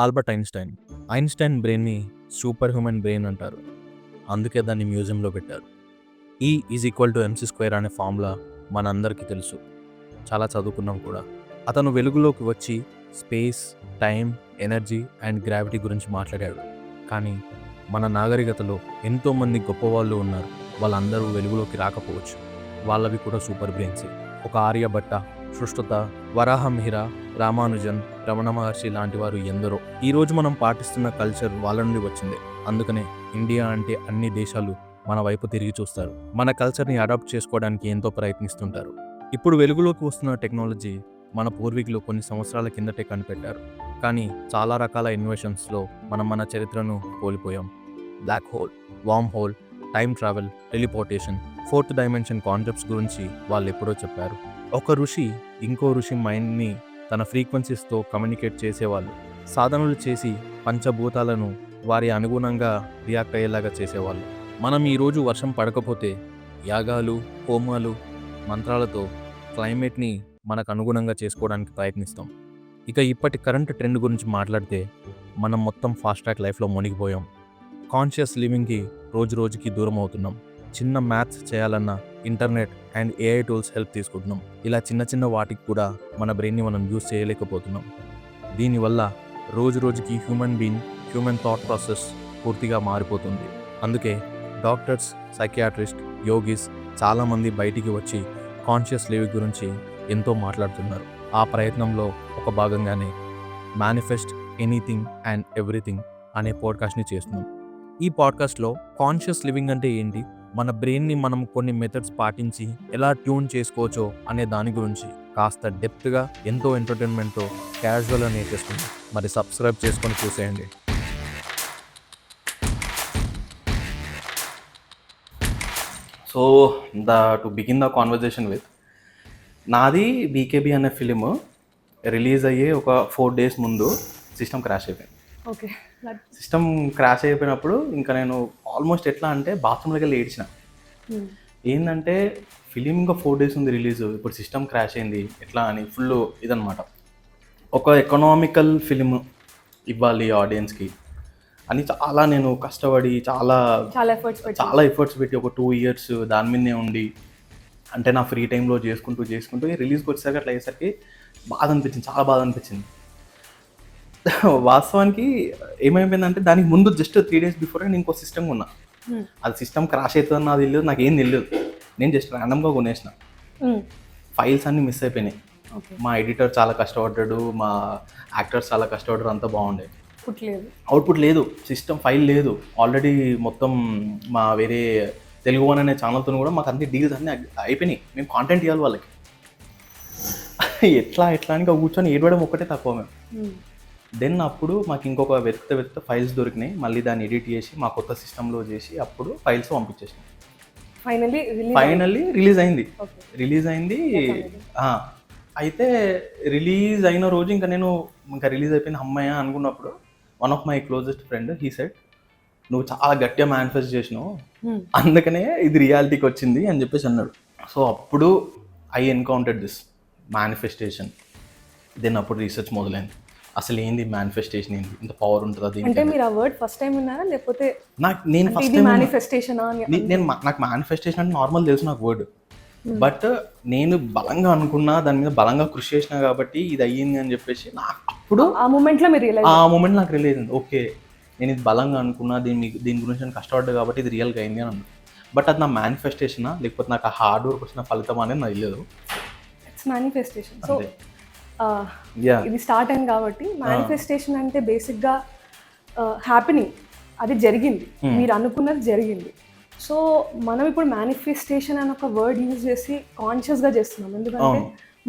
Albert Einstein బ్రెయిన్ని super human brain అంటారు. అందుకే దాన్ని మ్యూజియంలో పెట్టారు. E=mc² అనే ఫార్ములా మనందరికీ తెలుసు, చాలా చదువుకున్నాం కూడా. అతను వెలుగులోకి వచ్చి space, time, energy and gravity గురించి మాట్లాడాడు. కానీ మన నాగరికతలో ఎంతోమంది గొప్పవాళ్ళు ఉన్నారు. వాళ్ళందరూ వెలుగులోకి రాకపోవచ్చు. వాళ్ళవి కూడా సూపర్ బ్రెయిన్సే. ఒక ఆర్యభట్ట, సుష్రుత, వరాహమిహిర, రామానుజన్, రమణ మహర్షి లాంటి వారు ఎందరో. ఈరోజు మనం పాటిస్తున్న కల్చర్ వాళ్ళ నుండి వచ్చిందే. అందుకనే ఇండియా అంటే అన్ని దేశాలు మన వైపు తిరిగి చూస్తారు. మన కల్చర్ని అడాప్ట్ చేసుకోవడానికి ఎంతో ప్రయత్నిస్తుంటారు. ఇప్పుడు వెలుగులోకి వస్తున్న టెక్నాలజీ మన పూర్వీకులు కొన్ని సంవత్సరాల కిందటే కనిపెట్టారు. కానీ చాలా రకాల ఇన్వెషన్స్లో మనం మన చరిత్రను కోల్పోయాం. Black hole, wormhole, time travel, teleportation, fourth dimension concepts గురించి వాళ్ళు ఎప్పుడో చెప్పారు. ఒక ఋషి ఇంకో ఋషి మైండ్ని తన ఫ్రీక్వెన్సీస్తో కమ్యూనికేట్ చేసేవాళ్ళు. సాధనలు చేసి పంచభూతాలను వారి అనుగుణంగా రియాక్ట్ అయ్యేలాగా చేసేవాళ్ళు. మనం ఈరోజు వర్షం పడకపోతే యాగాలు, హోమాలు, మంత్రాలతో క్లైమేట్ని మనకు అనుగుణంగా చేసుకోవడానికి ప్రయత్నిస్తాం. ఇక ఇప్పటి కరెంట్ ట్రెండ్ గురించి మాట్లాడితే మనం మొత్తం ఫాస్ట్ ట్రాక్ లైఫ్లో మునిగిపోయాం. కాన్షియస్ లివింగ్కి రోజు రోజుకి దూరం అవుతున్నాం. చిన్న మ్యాథ్స్ చేయాలన్నా internet and AI tools help తీసుకుంటున్నాం. ఇలా చిన్న చిన్న వాటికి కూడా మన బ్రెయిన్ని మనం యూజ్ చేయలేకపోతున్నాం. దీనివల్ల రోజు రోజుకి హ్యూమన్ థాట్ ప్రాసెస్ పూర్తిగా మారిపోతుంది. అందుకే డాక్టర్స్, సైకియాట్రిస్ట్, యోగిస్ చాలామంది బయటికి వచ్చి కాన్షియస్ లివింగ్ గురించి ఎంతో మాట్లాడుతున్నారు. ఆ ప్రయత్నంలో ఒక భాగంగానే మేనిఫెస్ట్ ఎనీథింగ్ అండ్ ఎవ్రీథింగ్ అనే పాడ్కాస్ట్ని చేస్తున్నాం. ఈ పాడ్కాస్ట్లో కాన్షియస్ లివింగ్ అంటే ఏంటి, మన బ్రెయిన్ని మనం కొన్ని మెథడ్స్ పాటించి ఎలా ట్యూన్ చేసుకోవచ్చో అనే దాని గురించి కాస్త డెప్త్గా, ఎంతో ఎంటర్టైన్మెంట్తో క్యాజువల్గా నేర్చేసుకుందాం. మరి సబ్స్క్రైబ్ చేసుకొని చూసేయండి. So to begin the conversation with, నాది బీకేబీ అనే ఫిలిం రిలీజ్ అయ్యే ఒక 4 days ముందు సిస్టమ్ క్రాష్ అయిపోయింది. ఓకే. సిస్టమ్ క్రాష్ అయిపోయినప్పుడు ఇంకా నేను ఆల్మోస్ట్ ఎట్లా అంటే బాత్రూంలోకి వెళ్ళి ఏడ్చిన. ఏంటంటే ఫిలిం ఇంకా 4 days ఉంది రిలీజ్, ఇప్పుడు సిస్టమ్ క్రాష్ అయింది ఎట్లా అని ఫుల్ ఇదనమాట. ఒక ఎకనామికల్ ఫిలిం ఇవ్వాలి ఆడియన్స్కి అని చాలా నేను కష్టపడి చాలా ఎఫర్ట్స్ పెట్టి ఒక 2 years దాని మీదనే ఉండి, అంటే నా ఫ్రీ టైంలో చేసుకుంటూ రిలీజ్కి వచ్చేసరికి అట్లా అయ్యేసరికి చాలా బాధ అనిపించింది. వాస్తవానికి ఏమైపోయిందంటే దానికి ముందు జస్ట్ 3 days బిఫోర్ నేను ఇంకో సిస్టమ్ కొన్నా. అది సిస్టమ్ క్రాష్ అవుతుందని నాకు తెలియదు, నాకేం తెలియదు. నేను జస్ట్ ర్యాండమ్గా కొనేసిన. ఫైల్స్ అన్నీ మిస్ అయిపోయినాయి. మా ఎడిటర్ చాలా కష్టపడ్డాడు, మా యాక్టర్స్ చాలా కష్టపడ్డారు, అంతా బాగుండే. అవుట్పుట్ లేదు, సిస్టమ్ ఫైల్ లేదు. ఆల్రెడీ మొత్తం మా వేరే తెలుగు వన్ అనే ఛానల్తో కూడా మాకు అన్ని డీల్స్ అన్నీ అయిపోయినాయి. మేము కాంటెంట్ ఇవ్వాలి వాళ్ళకి. ఎట్లా అని కూర్చొని ఏడవడం ఒక్కటే తక్కువ మేము. దెన్ అప్పుడు మాకు ఇంకొక వెతికితే ఫైల్స్ దొరికినాయి. మళ్ళీ దాన్ని ఎడిట్ చేసి మా కొత్త సిస్టంలో చేసి అప్పుడు ఫైల్స్ పంపించేసినాం. ఫైనల్లీ రిలీజ్ అయింది. అయితే రిలీజ్ అయిన రోజు ఇంకా రిలీజ్ అయిపోయింది అమ్మాయి అనుకున్నప్పుడు one of my closest friend he said, నువ్వు చాలా గట్టిగా మేనిఫెస్ట్ చేసినావు, అందుకనే ఇది రియాలిటీకి వచ్చింది అని చెప్పేసి అన్నాడు. సో అప్పుడు I encountered this manifestation. Then అప్పుడు రీసెర్చ్ మొదలైంది. అసలు ఏంది మేనిఫెస్టేషన్, ఏంది, ఇంత పవర్ ఉంటుందా దీనికి? అంటే మీరు ఆ వర్డ్ ఫస్ట్ టైం విన్నారా లేకపోతే? నేను ఫస్ట్ టైం మేనిఫెస్టేషన్ నాకు మేనిఫెస్టేషన్ అంటే నార్మల్ తెలుసు నాకు వర్డ్, బట్ నేను బలంగా అనుకున్నా, దాని మీద బలంగా కృషి చేసినా కాబట్టి ఇది అయ్యింది అని చెప్పేసి నాకు అప్పుడు ఆ మూమెంట్ నాకు రిలీజ్ అయింది. ఓకే, నేను ఇది బలంగా అనుకున్నా, దీని గురించి నేను కష్టపడ్డా కాబట్టి ఇది రియల్గా అయింది అని అన్నాను. బట్ అది నా మేనిఫెస్టేషనా లేకపోతే నాకు ఆ హార్డ్ వర్క్ వచ్చిన ఫలితం అనేది నాకు తెలియదు. It's manifestation. సో ఇది స్టార్ట్ అయింది కాబట్టి మేనిఫెస్టేషన్ అంటే బేసిక్గా హ్యాపెనింగ్, అది జరిగింది, మీరు అనుకున్నది జరిగింది. సో మనం ఇప్పుడు మేనిఫెస్టేషన్ అని ఒక వర్డ్ యూజ్ చేసి కాన్షియస్గా చేస్తున్నాం, ఎందుకంటే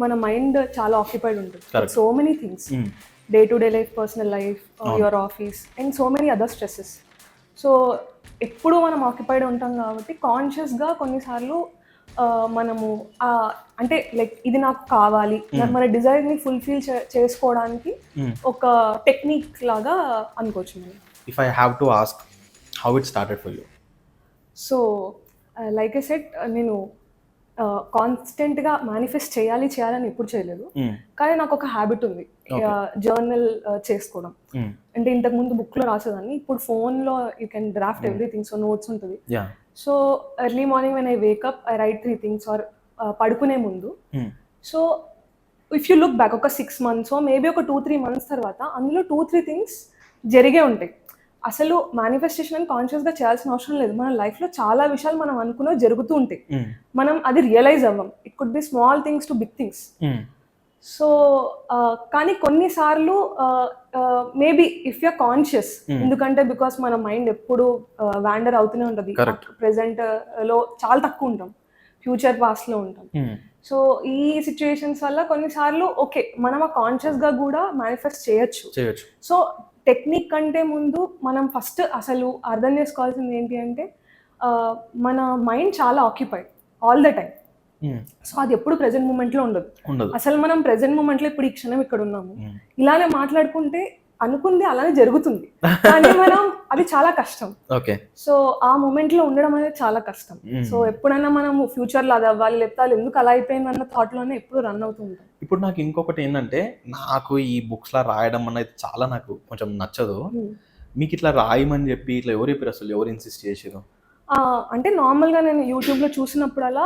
మన మైండ్ చాలా ఆక్యుపైడ్ ఉంటుంది. So many things, day to day life, personal life, your office and so many other stresses. So ఎప్పుడు మనం ఆక్యుపైడ్ ఉంటాం కాబట్టి కాన్షియస్గా కొన్నిసార్లు మనము అంటే లైక్ ఇది నాకు కావాలి, మన డిజైర్ని ఫుల్ఫిల్ చేసుకోవడానికి ఒక టెక్నిక్ లాగా అనుకోవచ్చు మనం. If I have to ask, how it started for you? So like I said, నేను కాన్స్టెంట్గా మేనిఫెస్ట్ చేయాలని ఎప్పుడు చేయలేదు. కానీ నాకు ఒక హ్యాబిట్ ఉంది, జర్నల్ చేసుకోవడం. అంటే ఇంతకు ముందు బుక్ లో రాసేదాన్ని, ఇప్పుడు ఫోన్ లో you can draft everything. So notes ఉంటుంది. So early morning when I wake up I write 3 things or పడుకునే ముందు. So if you look back ఒక 6 months మేబీ ఒక 2-3 months తర్వాత అందులో 2-3 things జరిగే ఉంటాయి. అసలు మేనిఫెస్టేషన్ అని కాన్షియస్గా చేయాల్సిన అవసరం లేదు. మన లైఫ్లో చాలా విషయాలు మనం అనుకున్నవి జరుగుతూ ఉంటాయి, మనం అది రియలైజ్ అవ్వం. It could be small things to big things. So కానీ కొన్నిసార్లు మేబీ ఇఫ్ యూర్ కాన్షియస్, ఎందుకంటే బికాస్ మన మైండ్ ఎప్పుడు వ్యాండర్ అవుతూనే ఉంటుంది. ప్రెసెంట్ లో చాలా తక్కువ ఉంటాం, ఫ్యూచర్ పాస్ట్ లో ఉంటాం. సో ఈ సిచ్యుయేషన్స్ వల్ల కొన్నిసార్లు ఓకే మనం ఆ కాన్షియస్ గా కూడా మేనిఫెస్ట్ చేయొచ్చు. సో టెక్నిక్ కంటే ముందు మనం ఫస్ట్ అసలు అర్థం చేసుకోవాల్సింది ఏంటి అంటే మన మైండ్ చాలా occupied all the time. So అది ఎప్పుడు ప్రెసెంట్ మూమెంట్ లో ఉండదు. అసలు మనం ప్రెసెంట్ మూమెంట్ లో ఇప్పుడు ఈ క్షణం ఇక్కడ ఉన్నాము, ఇలానే మాట్లాడుకుంటే అనుకుంది అలానే జరుగుతుంది, కానీ మనం అది చాలా కష్టం. సో ఆ మూమెంట్ లో ఉండడం అనేది చాలా కష్టం. సో ఎప్పుడైనా మనం ఫ్యూచర్ లో అది అవ్వాలి, లేకపోతే అది ఎందుకు అలా అయిపోయింది అన్న థాట్ లోనే ఎప్పుడు రన్ అవుతుంటాం. ఇప్పుడు నాకు ఇంకొకటి ఏంటంటే, నాకు ఈ బుక్స్ లా రాయడం అనేది చాలా నాకు కొంచెం నచ్చదు. మీకు ఇట్లా రాయమని చెప్పి ఇట్లా ఎవరు చెప్పారు, అసలు ఎవరు ఇన్సిస్ట్ చేసారు? అంటే నార్మల్గా నేను యూట్యూబ్లో చూసినప్పుడల్లా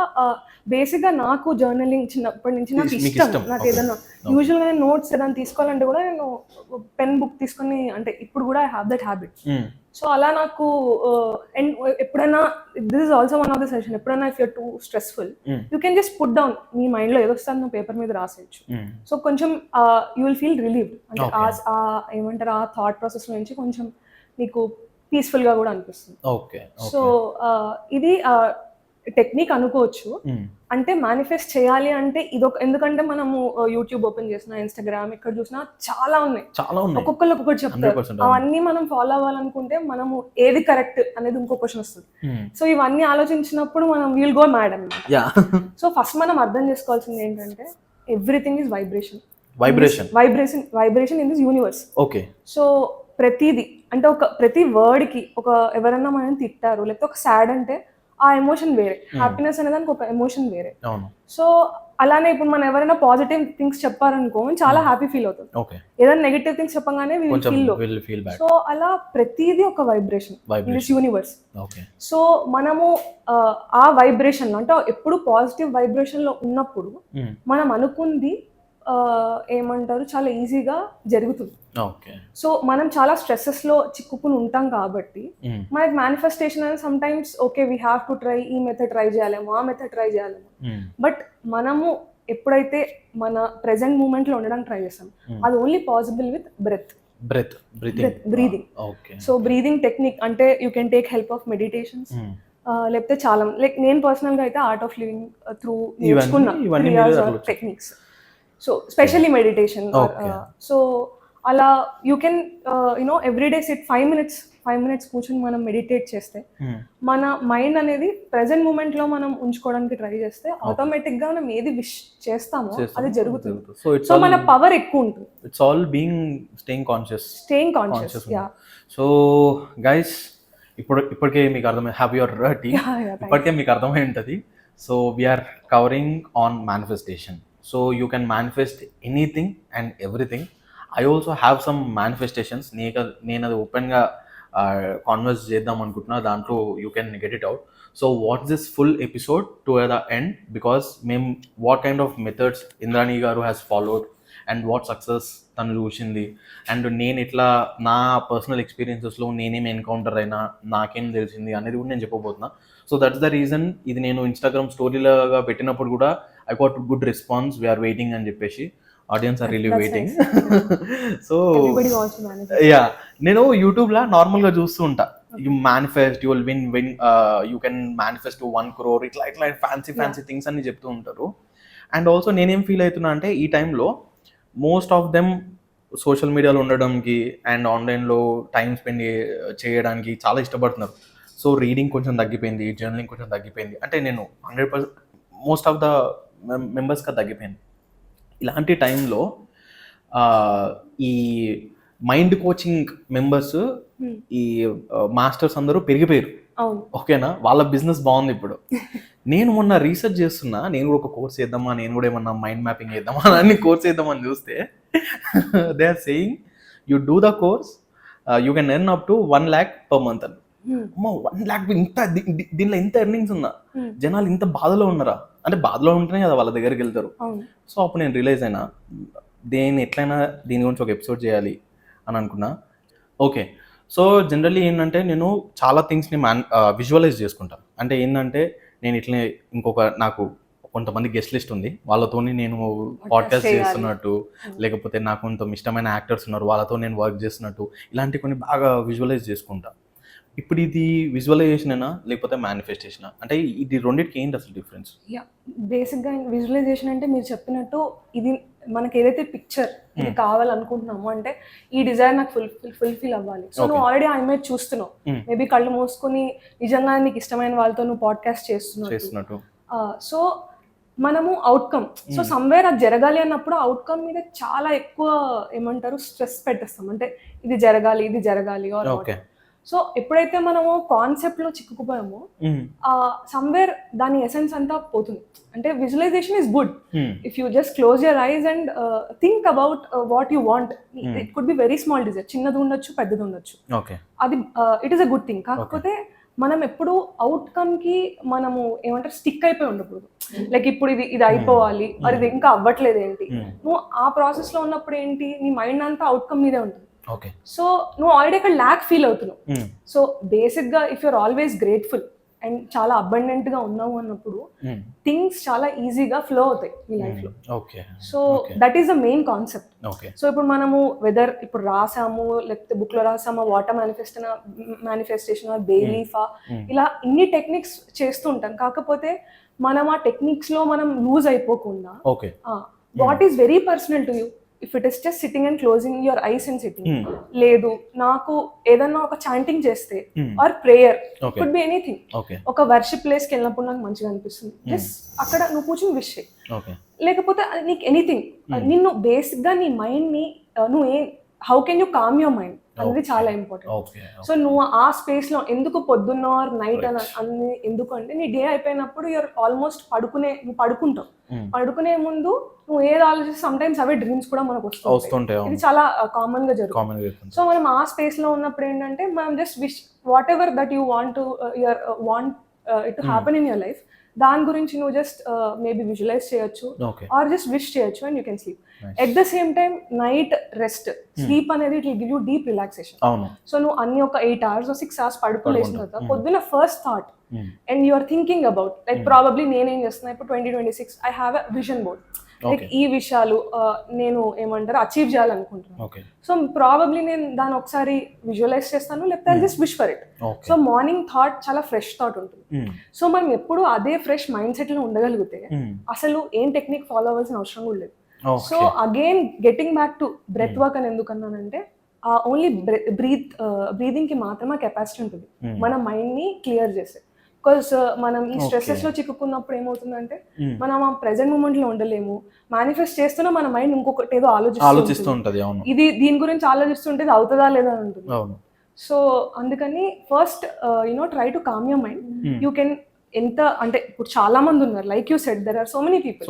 బేసిక్గా నాకు జర్నలింగ్ చిన్నప్పటి నుంచి నాకు ఇష్టం. నాకు ఏదైనా యూజువల్గా నేను నోట్స్ ఏదైనా తీసుకోవాలంటే కూడా నేను పెన్ బుక్ తీసుకొని, అంటే ఇప్పుడు కూడా I have that habit. So అలా నాకు ఎప్పుడైనా this is also one of the suggestion, ఎప్పుడైనా if your too stressful you can just put down, మీ మైండ్లో ఏదో వస్తుంది నువ్వు పేపర్ మీద రాసేయచ్చు. సో కొంచెం యూ విల్ ఫీల్ రిలీవ్డ్, అంటే ఏమంటారు ఆ థాట్ ప్రాసెస్ నుంచి కొంచెం నీకు పీస్ఫుల్ గా కూడా అనిపిస్తుంది. సో ఇది టెక్నిక్ అనుకోవచ్చు. అంటే మేనిఫెస్ట్ చేయాలి అంటే ఇదొక, ఎందుకంటే మనము యూట్యూబ్ ఓపెన్ చేసినా, ఇన్స్టాగ్రామ్ ఎక్కడ చూసినా చాలా ఉన్నాయి, ఒక్కొక్కరు ఒక్కొక్కటి చెప్తారు. అవన్నీ మనం ఫాలో అవ్వాలనుకుంటే మనము ఏది కరెక్ట్ అనేది ఇంకో క్వశ్చన్ వస్తుంది. సో ఇవన్నీ ఆలోచించినప్పుడు మనం విల్ గో మ్యాడ్ అన్నమాట. సో ఫస్ట్ మనం అర్థం చేసుకోవాల్సింది ఏంటంటే everything is vibration in this universe. So ప్రతిదీ అంటే ప్రతి వర్డ్కి ఎవరన్నా మనం తిట్టారు, లేకపోతే ఒక సాడ్ అంటే ఆ ఎమోషన్ వేరే, హ్యాపీనెస్ అనే దానికి ఒక ఎమోషన్ వేరే. సో అలానే ఇప్పుడు మనం ఎవరైనా పాజిటివ్ థింగ్స్ చెప్పారనుకో చాలా హ్యాపీ ఫీల్ అవుతుంది, ఏదైనా నెగిటివ్ థింగ్స్ చెప్పగానే ఫీల్. సో అలా ప్రతిదీ ఒక vibration in this universe. So మనము ఆ వైబ్రేషన్ లో, అంటే ఎప్పుడు పాజిటివ్ వైబ్రేషన్ లో ఉన్నప్పుడు మనం అనుకుంది ఏమంటారు చాలా ఈజీగా జరుగుతుంది. సో మనం చాలా స్ట్రెస్సెస్ లో చిక్కుకుని ఉంటాం కాబట్టి మనకి మేనిఫెస్టేషన్ అనేది some times okay we have to try, ఈ మెథడ్ ట్రై చేయాలేమో, ఆ మెథడ్ ట్రై చేయాలేమో. బట్ మనము ఎప్పుడైతే మన ప్రెసెంట్ మూమెంట్ లో ఉండడానికి ట్రై చేస్తాం, అది only possible with breathing. So breathing technique అంటే you can take help of meditations, లేకపోతే చాలా లైక్ నేను పర్సనల్ గా అయితే ఆర్ట్ ఆఫ్ లివింగ్ త్రూ నేర్చుకున్న techniques. So specially meditation. So అలా you can you know everyday sit 5 minutes కూర్చొని మనం మెడిటేట్ చేస్తే మన మైండ్ అనేది ప్రెసెంట్ మూమెంట్ లో మనం ఉంచుకోవడానికి ట్రై చేస్తే ఆటోమేటిక్ గా మనం ఏది విష్ చేస్తామో అది జరుగుతుంది. సో మన పవర్ ఎక్కువ ఉంటుంది. It's all being staying conscious. So guys ఇప్పటికే మీకు అర్థమై హ్యావ్ యువర్ టీ, ఇప్పటికే మీకు అర్థమై ఉంటుంది. So we are covering on manifestation. So you can manifest anything and everything. I also have some manifestations. నేను అది ఓపెన్గా కాన్వర్స్ చేద్దాం అనుకుంటున్నా, దాంట్లో you can get it out. So what's this full episode to the end, because మేము what kind of methods Indrani garu has followed and what success తను చూసింది, and నేను ఇట్లా నా పర్సనల్ ఎక్స్పీరియన్సెస్లో నేనేం ఎన్కౌంటర్ అయినా నాకేం తెలిసింది అనేది కూడా నేను చెప్పబోతున్నా. సో దట్స్ ద రీజన్ ఇది నేను ఇన్స్టాగ్రామ్ స్టోరీలాగా పెట్టినప్పుడు కూడా I got good response, we are waiting అని చెప్పేసి, audience are really waiting. So yeah, నేను యూట్యూబ్లో నార్మల్గా చూస్తూ ఉంటా, you manifest, you will win, you can manifest to 1 crore, ఇట్లా fancy థింగ్స్ అన్ని చెప్తూ ఉంటారు. అండ్ ఆల్సో నేనేం ఫీల్ అవుతున్నా అంటే ఈ టైంలో మోస్ట్ ఆఫ్ దెమ్ సోషల్ మీడియాలో ఉండడానికి అండ్ ఆన్లైన్లో టైం స్పెండ్ చేయడానికి చాలా ఇష్టపడుతున్నారు. సో రీడింగ్ కొంచెం తగ్గిపోయింది, జర్నలింగ్ కొంచెం తగ్గిపోయింది, అంటే నేను 100% మోస్ట్ ఆఫ్ ద మెంబర్స్గా తగ్గిపోయింది. ఇలాంటి టైంలో ఈ మైండ్ కోచింగ్ మెంబర్స్, ఈ మాస్టర్స్ అందరూ పెరిగిపోయారు. ఓకేనా, వాళ్ళ బిజినెస్ బాగుంది ఇప్పుడు. నేను మొన్న రీసెర్చ్ చేస్తున్నా, నేను కూడా ఒక కోర్స్ చేద్దామా, నేను కూడా ఏమన్నా మైండ్ మ్యాపింగ్ చేద్దామా అని కోర్స్ చేద్దామని చూస్తే they are saying you do the course you can earn up to 1 lakh per month అని. అమ్మ 1 lakh ఇంత దీనిలో ఇంత ఎర్నింగ్స్ ఉందా, జనాలు ఇంత బాధలో ఉన్నారా అంటే బాధలో ఉంటేనే కదా వాళ్ళ దగ్గరికి వెళ్తారు. సో అప్పుడు నేను రియలైజ్ అయినా ఎట్లయినా దీని గురించి ఒక ఎపిసోడ్ చేయాలి అని అనుకున్నా. ఓకే, సో జనరల్లీ ఏంటంటే నేను చాలా థింగ్స్ని విజువలైజ్ చేసుకుంటాను. అంటే ఏంటంటే నేను ఇట్లనే నాకు కొంతమంది గెస్ట్ లిస్ట్ ఉంది, వాళ్ళతో నేను పాడ్కాస్ట్ చేస్తున్నట్టు, లేకపోతే నాకు కొంత ఇష్టమైన యాక్టర్స్ ఉన్నారు వాళ్ళతో నేను వర్క్ చేస్తున్నట్టు, ఇలాంటి కొన్ని బాగా విజువలైజ్ చేసుకుంటా. ఇప్పుడు ఇది విజువలైజేషన్ అయినా లేకపోతే మేనిఫెస్టేషన్ అంటే ఇది రెండింటికి ఏంటి అసలు డిఫరెన్స్? బేసిక్గా విజువలైజేషన్ అంటే మీరు చెప్పినట్టు ఇది మనకి ఏదైతే పిక్చర్ ఇది కావాలనుకుంటున్నామో అంటే ఈ డిజైర్ నాకు ఫుల్ఫిల్ అవ్వాలి. సో నువ్వు ఆల్రెడీ ఆ ఇమేజ్ చూస్తున్నావు, మేబీ కళ్ళు మూసుకొని నిజంగా నీకు ఇష్టమైన వాళ్ళతో నువ్వు పాడ్కాస్ట్ చేస్తున్నట్టు. సో మనము అవుట్కమ్, సో సమ్వేర్ అది జరగాలి అన్నప్పుడు అవుట్కమ్ మీద చాలా ఎక్కువ ఏమంటారు స్ట్రెస్ పెట్టేస్తాం. అంటే ఇది జరగాలి సో ఎప్పుడైతే మనము కాన్సెప్ట్ లో చిక్కుకుపోయామో సమ్వేర్ దాని ఎసెన్స్ అంతా పోతుంది. అంటే visualization is good if you just close your eyes and think about what you want. It could be very small desire, చిన్నది ఉండొచ్చు పెద్దది ఉండొచ్చు, అది it is a good thing. కాకపోతే మనం ఎప్పుడు అవుట్కమ్ కి మనము ఏమంటారు స్టిక్ అయిపోయి ఉండకూడదు. లైక్ ఇప్పుడు ఇది అయిపోవాలి, మరి ఇది ఇంకా అవ్వట్లేదు ఏంటి, నువ్వు ఆ ప్రాసెస్ లో ఉన్నప్పుడు ఏంటి నీ మైండ్ అంతా అవుట్కమ్ మీదే ఉంటుంది. సో నువ్వు ఆల్రెడీ అక్కడ ల్యాక్ ఫీల్ అవుతున్నావు. సో బేసిక్ గా if you're always grateful and చాలా అబండెంట్ గా ఉన్నావు అన్నప్పుడు థింగ్స్ చాలా ఈజీగా ఫ్లో అవుతాయి ఈ లైఫ్ లో. So that is the main concept. So ఇప్పుడు మనము వెదర్ ఇప్పుడు రాసాము లేకపోతే బుక్ లో రాసామా, వాటర్ మేనిఫెస్టేషన్, బేలీఫా, ఇలా ఇన్ని టెక్నిక్స్ చేస్తూ ఉంటాం. కాకపోతే మనం ఆ టెక్నిక్స్ లో మనం లూజ్ అయిపోకుండా what is very personal to you, if it is just sitting and closing your eyes and sitting, లేదు నాకు ఏదన్నా ఒక చాంటింగ్ చేస్తే or prayer, could be anything, ఒక వర్షిప్ ప్లేస్కి వెళ్ళినప్పుడు నాకు మంచిగా అనిపిస్తుంది, జస్ట్ అక్కడ నువ్వు కూర్చొని విష్ చేయి. లేకపోతే నీకు ఎనీథింగ్, నిన్ను బేసిక్ గా నీ మైండ్ ని నువ్వు how can you calm your mind అనేది చాలా ఇంపార్టెంట్. సో నువ్వు ఆ స్పేస్ లో ఎందుకు పొద్దున్న ఆర్ నైట్ అన్ని ఎందుకు అంటే నీ డే అయిపోయినప్పుడు యూఆర్ ఆల్మోస్ట్ నువ్వు పడుకుంటావు. పడుకునే ముందు నువ్వు ఏది ఆలోచిస్తే సమ్ టైమ్స్ అవే డ్రీమ్స్ కూడా మనకు వస్తుంటాయి. ఇది చాలా కామన్ గా జరుగుతుంది. సో మనం ఆ స్పేస్ లో ఉన్నప్పుడు ఏంటంటే మనం just wish whatever that you want it to happen in your life, దాని గురించి నువ్వు జస్ట్ మేబీ విజువలైజ్ చేయొచ్చు ఆర్ జస్ట్ విష్ చేయొచ్చు and you can sleep. At the same time night rest, sleep అనేది it will give you deep relaxation. So నువ్వు అన్ని ఒక 8 hours or 6 hours పడుకోలేసిన తర్వాత పొద్దున్న first thought and you are thinking about like probably నేనేం చేస్తున్నా ఇప్పుడు 2026 I have a vision board, like ఈ విషయాలు నేను ఏమంటారు అచీవ్ చేయాలనుకుంటున్నాను. సో ప్రాబబ్లీ నేను దాన్ని ఒకసారి విజువలైజ్ చేస్తాను, లేకపోతే just wish for it. So morning thought చాలా ఫ్రెష్ థాట్ ఉంటుంది. సో మనం ఎప్పుడు అదే ఫ్రెష్ మైండ్ సెట్ లో ఉండగలిగితే అసలు ఏం టెక్నిక్ ఫాలో అవ్వాల్సిన అవసరం కూడా లేదు. So again getting back to breath work అని ఎందుకన్నానంటే ఓన్లీ బ్రీదింగ్ కి మాత్రమే కెపాసిటీ ఉంటుంది మన మైండ్ ని క్లియర్ చేసే. బికాస్ మనం ఈ స్ట్రెస్సెస్ లో చిక్కుకున్నప్పుడు ఏమవుతుందంటే మనం ఆ ప్రెసెంట్ మూమెంట్ లో ఉండలేము. మేనిఫెస్ట్ చేస్తున్నా మన మైండ్ ఇంకొకటి ఏదో ఆలోచిస్తూ ఉంటుంది, ఇది దీని గురించి ఆలోచిస్తుంటే ఇది అవుతుందా లేదా అని ఉంటుంది. సో అందుకని first try to calm your mind. You can ఎంత అంటే ఇప్పుడు చాలా మంది ఉన్నారు, like you said there are so many people,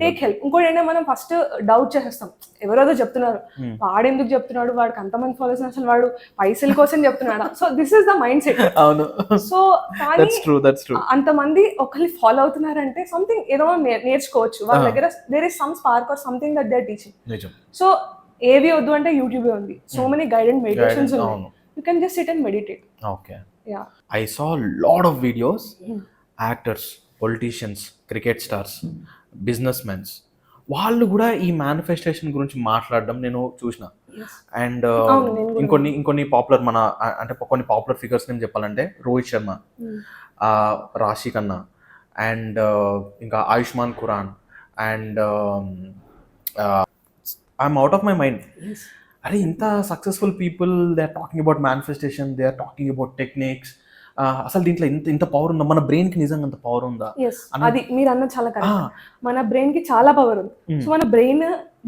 take help. ఇంకోటి ఏంటంటే మనం ఫస్ట్ డౌట్ చేసేస్తాం, ఎవరెవరో చెప్తున్నారు, వాడు ఎందుకు చెప్తున్నాడు, వాడికి అంతమంది ఫాలోవర్స్, అసలు వాడు పైసల కోసం చెప్తున్నాడా. So this is the mindset. So కానీ అంతమంది ఒకరిని ఫాలో అవుతున్నారంటే సంథింగ్ ఏదో నేర్చుకోవచ్చు వాళ్ళ దగ్గర. There is some spark or something that they are teaching. So ఏవి వద్దు అంటే యూట్యూబ్ ఉంది, సో మెనీ గైడెడ్ మెడిటేషన్స్ ఉన్నాయి, you can just sit and meditate. I saw a lot of videos, actors, politicians, cricket stars, business mens వాళ్ళు కూడా ఈ manifestation గురించి మాట్లాడడం నేను చూసిన. అండ్ ఇంకొన్ని పాపులర్ కొన్ని పాపులర్ ఫిగర్స్ నేను చెప్పాలంటే రోహిత్ శర్మ, రాశి ఖన్నా, అండ్ ఇంకా Ayushmann Khurrana, and I'm out of my mind. అరే ఇంత successful people they are talking about manifestation, they are talking about techniques. అసలు దీంట్లో ఇంత పవర్ ఉందా, మన బ్రెయిన్ కి నిజంగా అంత పవర్ ఉందా? అది మీరు అన్నది చాలా కరెక్ట్. మన బ్రెయిన్ కి చాలా పవర్ ఉంది. సో మన బ్రెయిన్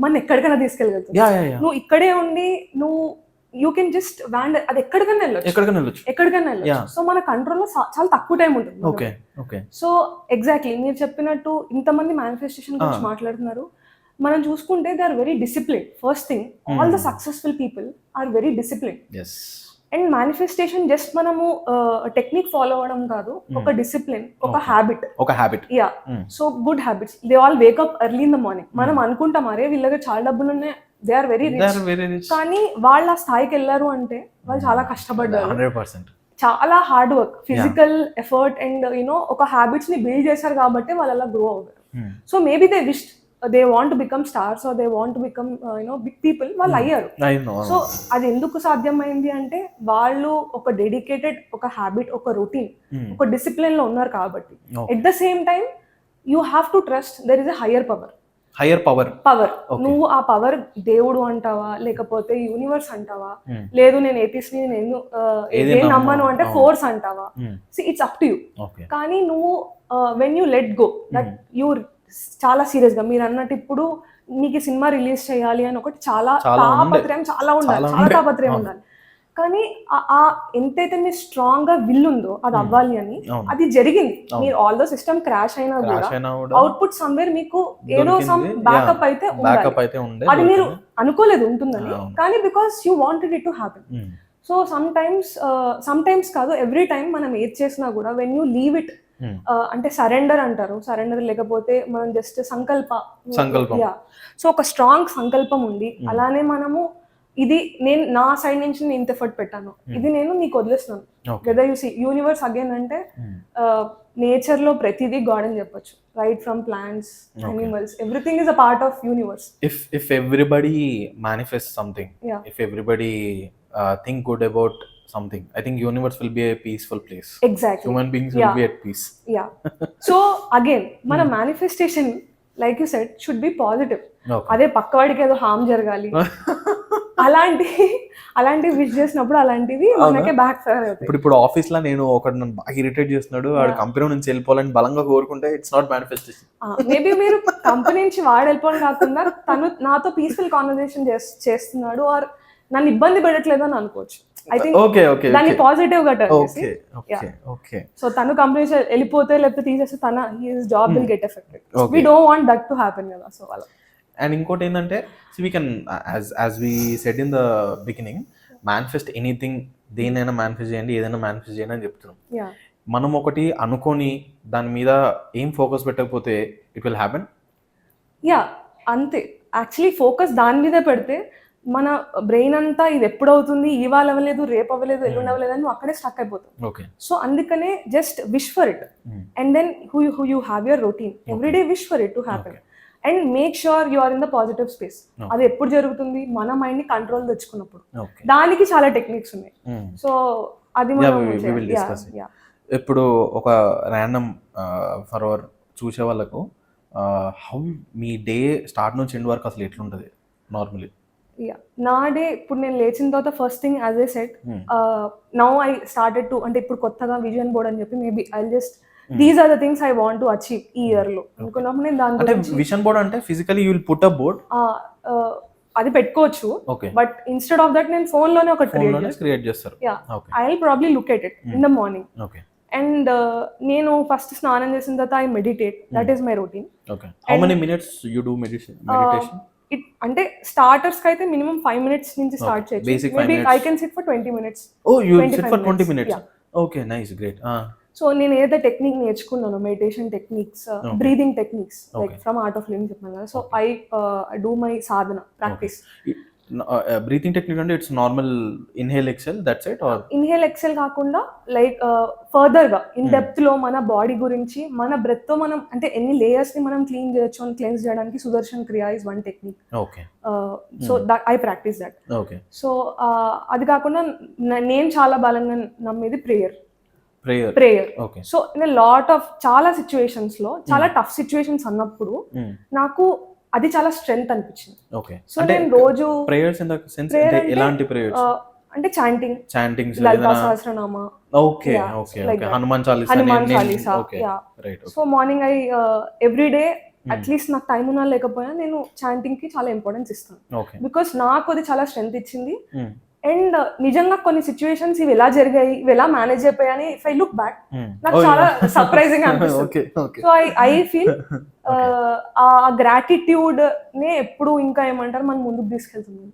మన ఎక్కడికైనా తీసుకెళ్ళగలుగుతుంది. నువ్వు ఇక్కడే ఉండి నువ్వు యూ కెన్ జస్ట్ వ్యాండ్, అది ఎక్కడికైనా వెళ్ళొచ్చు. సో మన కంట్రోల్లో చాలా తక్కువ టైం ఉంటుంది. సో ఎగ్జాక్ట్లీ మీరు చెప్పినట్టు ఇంతమంది మేనిఫెస్టేషన్ గురించి మాట్లాడుతున్నారు. మనం చూసుకుంటే they are very discipline. First thing, all the successful people are very discipline. Yes. And manifestation just మనము టెక్నిక్ ఫాలో అవ్వడం కాదు, ఒక డిసిప్లిన్, ఒక habit. Yeah, so good habits. They all wake up early in the morning. మనం అనుకుంటాం అరే వీళ్ళకి చాలా డబ్బులు ఉన్నాయి, దే ఆర్ వెరీ రిచ్, కానీ వాళ్ళ స్థాయికి వెళ్ళారు అంటే వాళ్ళు చాలా కష్టపడ్డారు, 100%. చాలా hard work, physical effort and you know ఒక హ్యాబిట్స్ ని బిల్డ్ చేశారు కాబట్టి వాళ్ళు అలా గ్రో అవ్వరు. So maybe they wish they want to become stars or they want to become big people, వాళ్ళు అయ్యారు. సో అది ఎందుకు సాధ్యమైంది అంటే వాళ్ళు ఒక డెడికేటెడ్, ఒక హ్యాబిట్, ఒక రొటీన్, ఒక డిసిప్లిన్ లో ఉన్నారు కాబట్టి. At the same time you have to trust there is a higher power. నువ్వు ఆ పవర్ దేవుడు అంటావా, లేకపోతే యూనివర్స్ అంటావా, లేదు నేను ఏథిస్ట్ ని, నేను ఏం నమ్మను అంటే ఫోర్స్ అంటావా, ఇట్స్ అప్ టు యూ. కానీ నువ్వు when you let go that you చాలా సీరియస్ గా, మీరు అన్నట్టు ఇప్పుడు మీకు సినిమా రిలీజ్ చేయాలి అని ఒకటి చాలా తాపత్రయం, చాలా తాపత్రయం ఉండాలి. కానీ ఆ ఎంతైతే మీరు స్ట్రాంగ్ గా విల్ ఉందో అది అవ్వాలి అని, అది జరిగింది. మీరు ఆల్ ద సిస్టమ్ క్రాష్ అయినా కూడా అవుట్పుట్ సమ్వేర్ మీకు ఏదో సమ్ బ్యాకప్ అయితే ఉండాలి. అది మీరు అనుకోలేదు ఉంటుందని, కానీ because you wanted it to happen. So some times కాదు, ఎవ్రీ టైం మనం ఏది చేసినా కూడా వెన్ యూ లీవ్ ఇట్, అంటే సరెండర్ అంటారు, సరెండర్ లేకపోతే మనం జస్ట్ సంకల్పం. సో ఒక స్ట్రాంగ్ సంకల్పం ఉంది, అలానే మనము ఇది నేను నా సైడ్ నుంచి నేను ఇంత ఎఫర్ట్ పెట్టాను, ఇది నేను నీకు వదిలేస్తున్నాను. Whether you see universe again అంటే నేచర్ లో ప్రతిదీ గాడ్ అని చెప్పొచ్చు, right from plants, animals, everything is a part of universe. If everybody manifests something, if everybody think good about something, I think universe will be a peaceful place. Exactly. Human beings will be at peace. Yeah. So again, mana manifestation, like you said, should be positive. అదే పక్కవాడికి ఏదో హామ్ జరగాలి అలాంటి wish చేసినప్పుడు అలాంటివి మనకే back fire అవుతాయి. ఇప్పుడు office లో నేను ఒకటి నన్ను బాగా ఇరిటేట్ చేస్తున్నాడు, వాడు కంపెనీ నుంచి వెళ్ళిపోవాలని బలంగా కోరుకుంటే ఇట్స్ నాట్ మేనిఫెస్టేషన్. మేబీ మీరు కంపెనీ నుంచి వాడు వెళ్ళిపోవడం కాకుండా తను నాతో పీస్ఫుల్ కాన్వర్సేషన్ చేస్తున్నాడు ఆర్ నన్ను ఇబ్బంది పెట్టట్లేదు అని అనుకోవచ్చు. ఐ థింక్ దాన్ని పాజిటివ్ గా టర్న్ చేసి, సో తను కంపెనీ నుంచి వెళ్ళిపోతే లేకపోతే తీసేస్తే తన his job will get affected. We don't want that to happen కదా. సో అలా. అండ్ ఇంకోటి ఏంటంటే, so we can as we said in the beginning, manifest anything, దేనైనా మేనిఫెస్ట్ చేయండి, ఏదైనా మేనిఫెస్ట్ చేయండి అని చెప్తున్నాం. మనం ఒకటి అనుకొని దాని మీద ఏం ఫోకస్ పెట్టకపోతే ఇట్ విల్ హ్యాపెన్. యా, అంతే. యాక్చువల్లీ ఫోకస్ దాని మీదే పెడితే మన బ్రెయిన్ అంతా ఇది ఎప్పుడు అవుతుంది, ఇవాళ అవ్వలేదు, రేపు అవ్వలేదు, ఎల్లుండి అవ్వలేదు అని అక్కడే స్టక్ అయిపోతుంది. సో అందుకనే just wish for it and then who you have your routine everyday, wish for it to happen and make sure you are in the positive space. అది ఎప్పుడు జరుగుతుంది, మన మైండ్ ని కంట్రోల్ తెచ్చుకున్నప్పుడు. దానికి చాలా టెక్నిక్స్ ఉన్నాయి. సో అది ఇప్పుడు ఒక ర్యాండమ్ ఫర్ అవర్ చూసే వాళ్ళకు హౌ మీ డే స్టార్ట్ నుంచి ఎండ్ వరకు అసలు ఎట్లుంటది నార్మలీ? నా డే ఇప్పుడు నేను లేచిన తర్వాత first thing as I said, now I started to, అంటే ఇప్పుడు కొత్తగా విజన్ బోర్డ్ అని చెప్పి maybe I just these are the things I want to achieve ఈ ఇయర్ లో అనుకున్నప్పుడు నేను దాని గురించి. విజన్ బోర్డ్ అంటే physically you will put up board, అది పెట్టుకోవచ్చు, బట్ ఇన్స్టెడ్ ఆఫ్ దట్ నేను ఫోన్ లోనే ఒకటి క్రియేట్ చేస్తారు. I will probably look at it in the morning. And నేను ఫస్ట్ స్నానం చేసిన తర్వాత I meditate, that is my routine. How many minutes you do meditation? అంటే స్టార్టర్స్ కి అయితే మినిమం 5 minutes నుంచి స్టార్ట్ చేయొచ్చు. Maybe I can SIT for 20 minutes. Oh, you sit for 20 minutes. Okay, nice, great. So నేను ఏదైతే technique నేర్చుకున్నాను, meditation techniques, breathing techniques, like from art of living చెప్పాను కదా. So I do my sadhana practice. Breathing technique అంటే it's normal inhale exhale, that's it? Or inhale exhale కాకుండా like further గా in depth లో మన బాడీ గురించి, మన బ్రెత్ తో మనం అంటే ఎన్ని లేయర్స్ ని మనం క్లీన్ చేయొచ్చు అని క్లెన్స్ చేయడానికి సుదర్శన్ క్రియా is one technique. Okay. So that I practice that. Okay. So అది కాకుండా నేను చాలా బలంగా నమ్మేది prayer. Okay. So in lot of చాలా సిచ్యువేషన్స్ లో, చాలా టఫ్ సిచ్యువేషన్స్ అన్నప్పుడు నాకు అది చాలా స్ట్రెంగ్త్ అనిపించింది. ఓకే. సో నేను రోజు ప్రేయర్స్ ఇన్ ద సెన్స్ అంటే ఎలాంటి ప్రేయర్స్? అంటే chantings, Lalita Sahasranama. Okay okay okay. Hanuman Chalisa. Okay, right. So morning I every day at least నాకు టైం ఉన్నా లేకపోయినా నేను చాంటింగ్ కి చాలా ఇంపార్టెన్స్ ఇస్తాను. బికాస్ నాకు అది చాలా స్ట్రెంగ్త్ ఇచ్చింది. అండ్ నిజంగా కొన్ని సిచ్యువేషన్స్ ఇవి ఎలా జరిగాయి, ఇవి ఎలా మేనేజ్ అయిపోయాయని ఇఫ్ ఐ లుక్ బ్యాక్ నాకు చాలా సర్ప్రైజింగ్ అనిపిస్తుంది. Okay okay so I feel ఆ గ్రాటిట్యూడ్ నే ఎప్పుడు ఇంకా ఏమంటారు మనం ముందుకు తీసుకెళ్తుంది.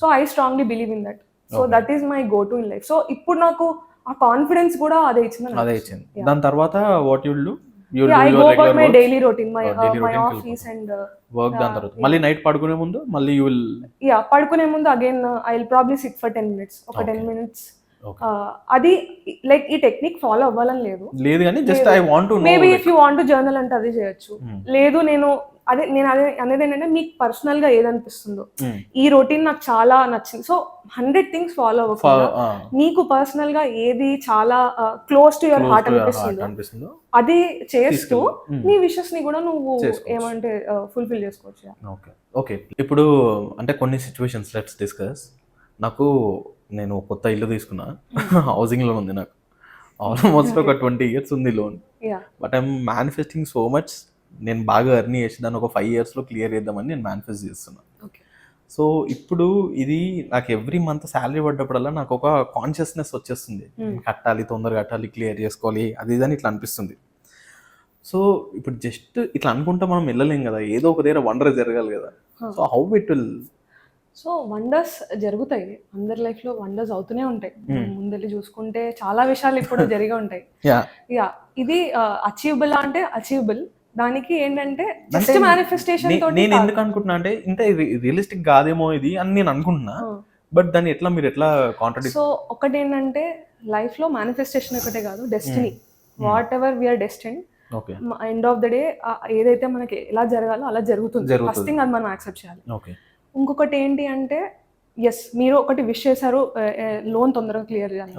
So I strongly believe in that. So that is my go to in life. So ఇప్పుడు నాకు ఆ కాన్ఫిడెన్స్ కూడా అదే ఇచ్చింది. అదే ఇచ్చింది. దాని తర్వాత what you will do? I go about my daily routine, my office and work. దాని తర్వాత మళ్ళీ నైట్ పడుకునే ముందు మళ్ళీ యు విల్ పడుకునే ముందు again I will probably SIT for 10 minutes, ఒక 10 minutes. అది లైక్ ఈ టెక్నిక్ ఫాలో అవ్వాలని లేదు కానీ just I want to know. Maybe if you want to journal అంటే అది చేయొచ్చు. లేదు నేను అదే అనేది ఏంటంటే మీకు పర్సనల్ గా ఏదనిపిస్తుందో, ఈ రొటీన్ నాకు చాలా నచ్చింది, సో 100 things ఫాలో అవ్వకుండా నీకు పర్సనల్ గా ఏది చాలా క్లోజ్ టు యువర్ హార్ట్ అనిపిస్తుందో అది చేస్తూ నీ విషెస్ ని కూడా నువ్వు ఏమంటే ఫుల్ఫిల్ చేసుకోవచ్చు. Okay okay. ఇప్పుడు అంటే కొన్ని సిచ్యువేషన్స్ లెట్స్ డిస్కస్. నేను కొత్త ఇల్లు తీసుకున్నా, హౌసింగ్ లోన్ ఉంది నాకు, ఆల్మోస్ట్ ఒక 20 years ఉంది loan. But I'm manifesting so much. నేను బాగా ఎర్న్ చేసి దాన్ని ఒక 5 years లో క్లియర్ చేద్దామని నేను మేనిఫెస్ట్ చేస్తున్నా. సో ఇప్పుడు ఇది నాకు ఎవ్రీ మంత్ శాలరీ పడ్డప్పుడల్లా నాకు ఒక కాన్షియస్నెస్ వచ్చేస్తుంది, కట్టాలి, తొందరగా కట్టాలి, క్లియర్ చేసుకోవాలి, అది ఇదని ఇట్లా అనిపిస్తుంది. సో ఇప్పుడు జస్ట్ ఇట్లా అనుకుంటా మనం వెళ్ళలేం కదా, ఏదో ఒక దగ్గర వండర్ జరగాలి కదా. So how it will? So wonders జరుగుతాయి, అందరి లైఫ్ లో వండర్స్ అవుతూనే ఉంటాయి. ముందెళ్ళి చూసుకుంటే చాలా విషయాలు ఇప్పుడు జరిగి ఉంటాయి. ఇది అచీవబుల్ అంటే అచీవబుల్. దానికి ఏంటంటే జస్ట్ మేనిఫెస్టేషన్ తోటి నేను ఎందుకు అనుకుంటున్నా అంటే ఇంత రియలిస్టిక్ కాదేమో ఇది అని నేను అనుకుంటున్నా. బట్ దాన్ని మీరు ఎట్లా కాంట్రాడిక్ట్? సో ఒకటి ఏంటంటే లైఫ్ లో మేనిఫెస్టేషన్ ఒకటే కాదు, destiny. Whatever we are destiny, end of the day ఏదైతే మనకి ఎలా జరగాలో అలా జరుగుతుంది. ఫస్ట్ థింగ్ అది మనం యాక్సెప్ట్ చేయాలి. ఇంకొకటి ఏంటి అంటే ఎస్ మీరు ఒకటి విష్ చేశారు, లోన్ తొందరగా క్లియర్ చేయాలి,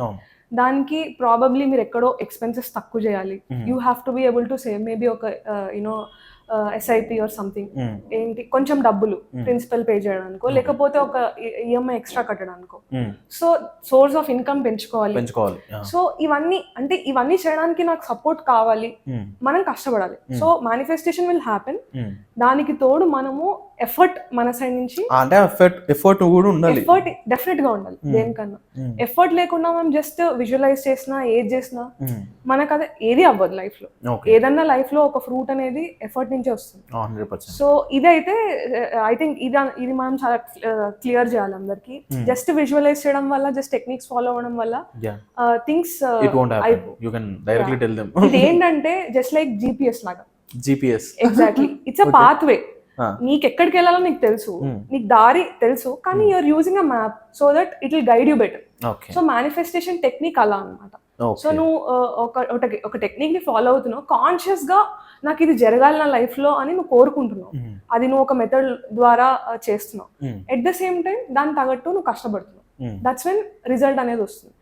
దానికి ప్రాబబ్లీ మీరు ఎక్కడో ఎక్స్పెన్సెస్ తక్కువ చేయాలి. You have to be able to save maybe ఒక యునో ఎస్ఐపి ఆర్ సంథింగ్, ఏంటి కొంచెం డబ్బులు ప్రిన్సిపల్ పే చేయడానికో, లేకపోతే ఒక ఈఎంఐ ఎక్స్ట్రా కట్టడానికో. సో సోర్స్ ఆఫ్ ఇన్కమ్ పెంచుకోవాలి. సో ఇవన్నీ చేయడానికి నాకు సపోర్ట్ కావాలి, మనం కష్టపడాలి. So manifestation will happen. దానికి తోడు మనము ఎఫర్ట్ మన సైడ్ నుంచి, ఎఫర్ట్ డెఫినెట్ గా ఉండాలి. దేనికన్నా ఎఫర్ట్ లేకుండా మనం జస్ట్ విజువలైజ్ చేసినా ఏది చేసినా మనకు అది ఏది అవ్వదు లైఫ్ లో. ఏదన్నా లైఫ్ లో ఒక ఫ్రూట్ అనేది ఎఫర్ట్ నుంచే వస్తుంది. సో ఇదైతే ఐ థింక్ ఇది మనం చాలా క్లియర్ చేయాలి అందరికి. జస్ట్ విజువలైజ్ చేయడం వల్ల, జస్ట్ టెక్నిక్స్ ఫాలో అవ్వడం వల్ల థింగ్స్ ఇది ఏంటంటే జస్ట్ లైక్ జిపిఎస్ లాగా. Exactly, it's a pathway. నీకు ఎక్కడికి వెళ్ళాలో నీకు తెలుసు, నీకు దారి తెలుసు, కానీ you're using a map so that it will guide you better. So manifestation technique అలా అన్నమాట. సో నువ్వు ఒక టెక్నిక్ ని ఫాలో అవుతున్నావు, కాన్షియస్ గా నాకు ఇది జరగాలి నా లైఫ్ లో అని నువ్వు కోరుకుంటున్నావు, అది నువ్వు ఒక మెథడ్ ద్వారా చేస్తున్నావు. ఎట్ ద సేమ్ టైం దాని తగ్గట్టు నువ్వు కష్టపడుతున్నావు. దట్స్ వెన్ రిజల్ట్ అనేది వస్తుంది.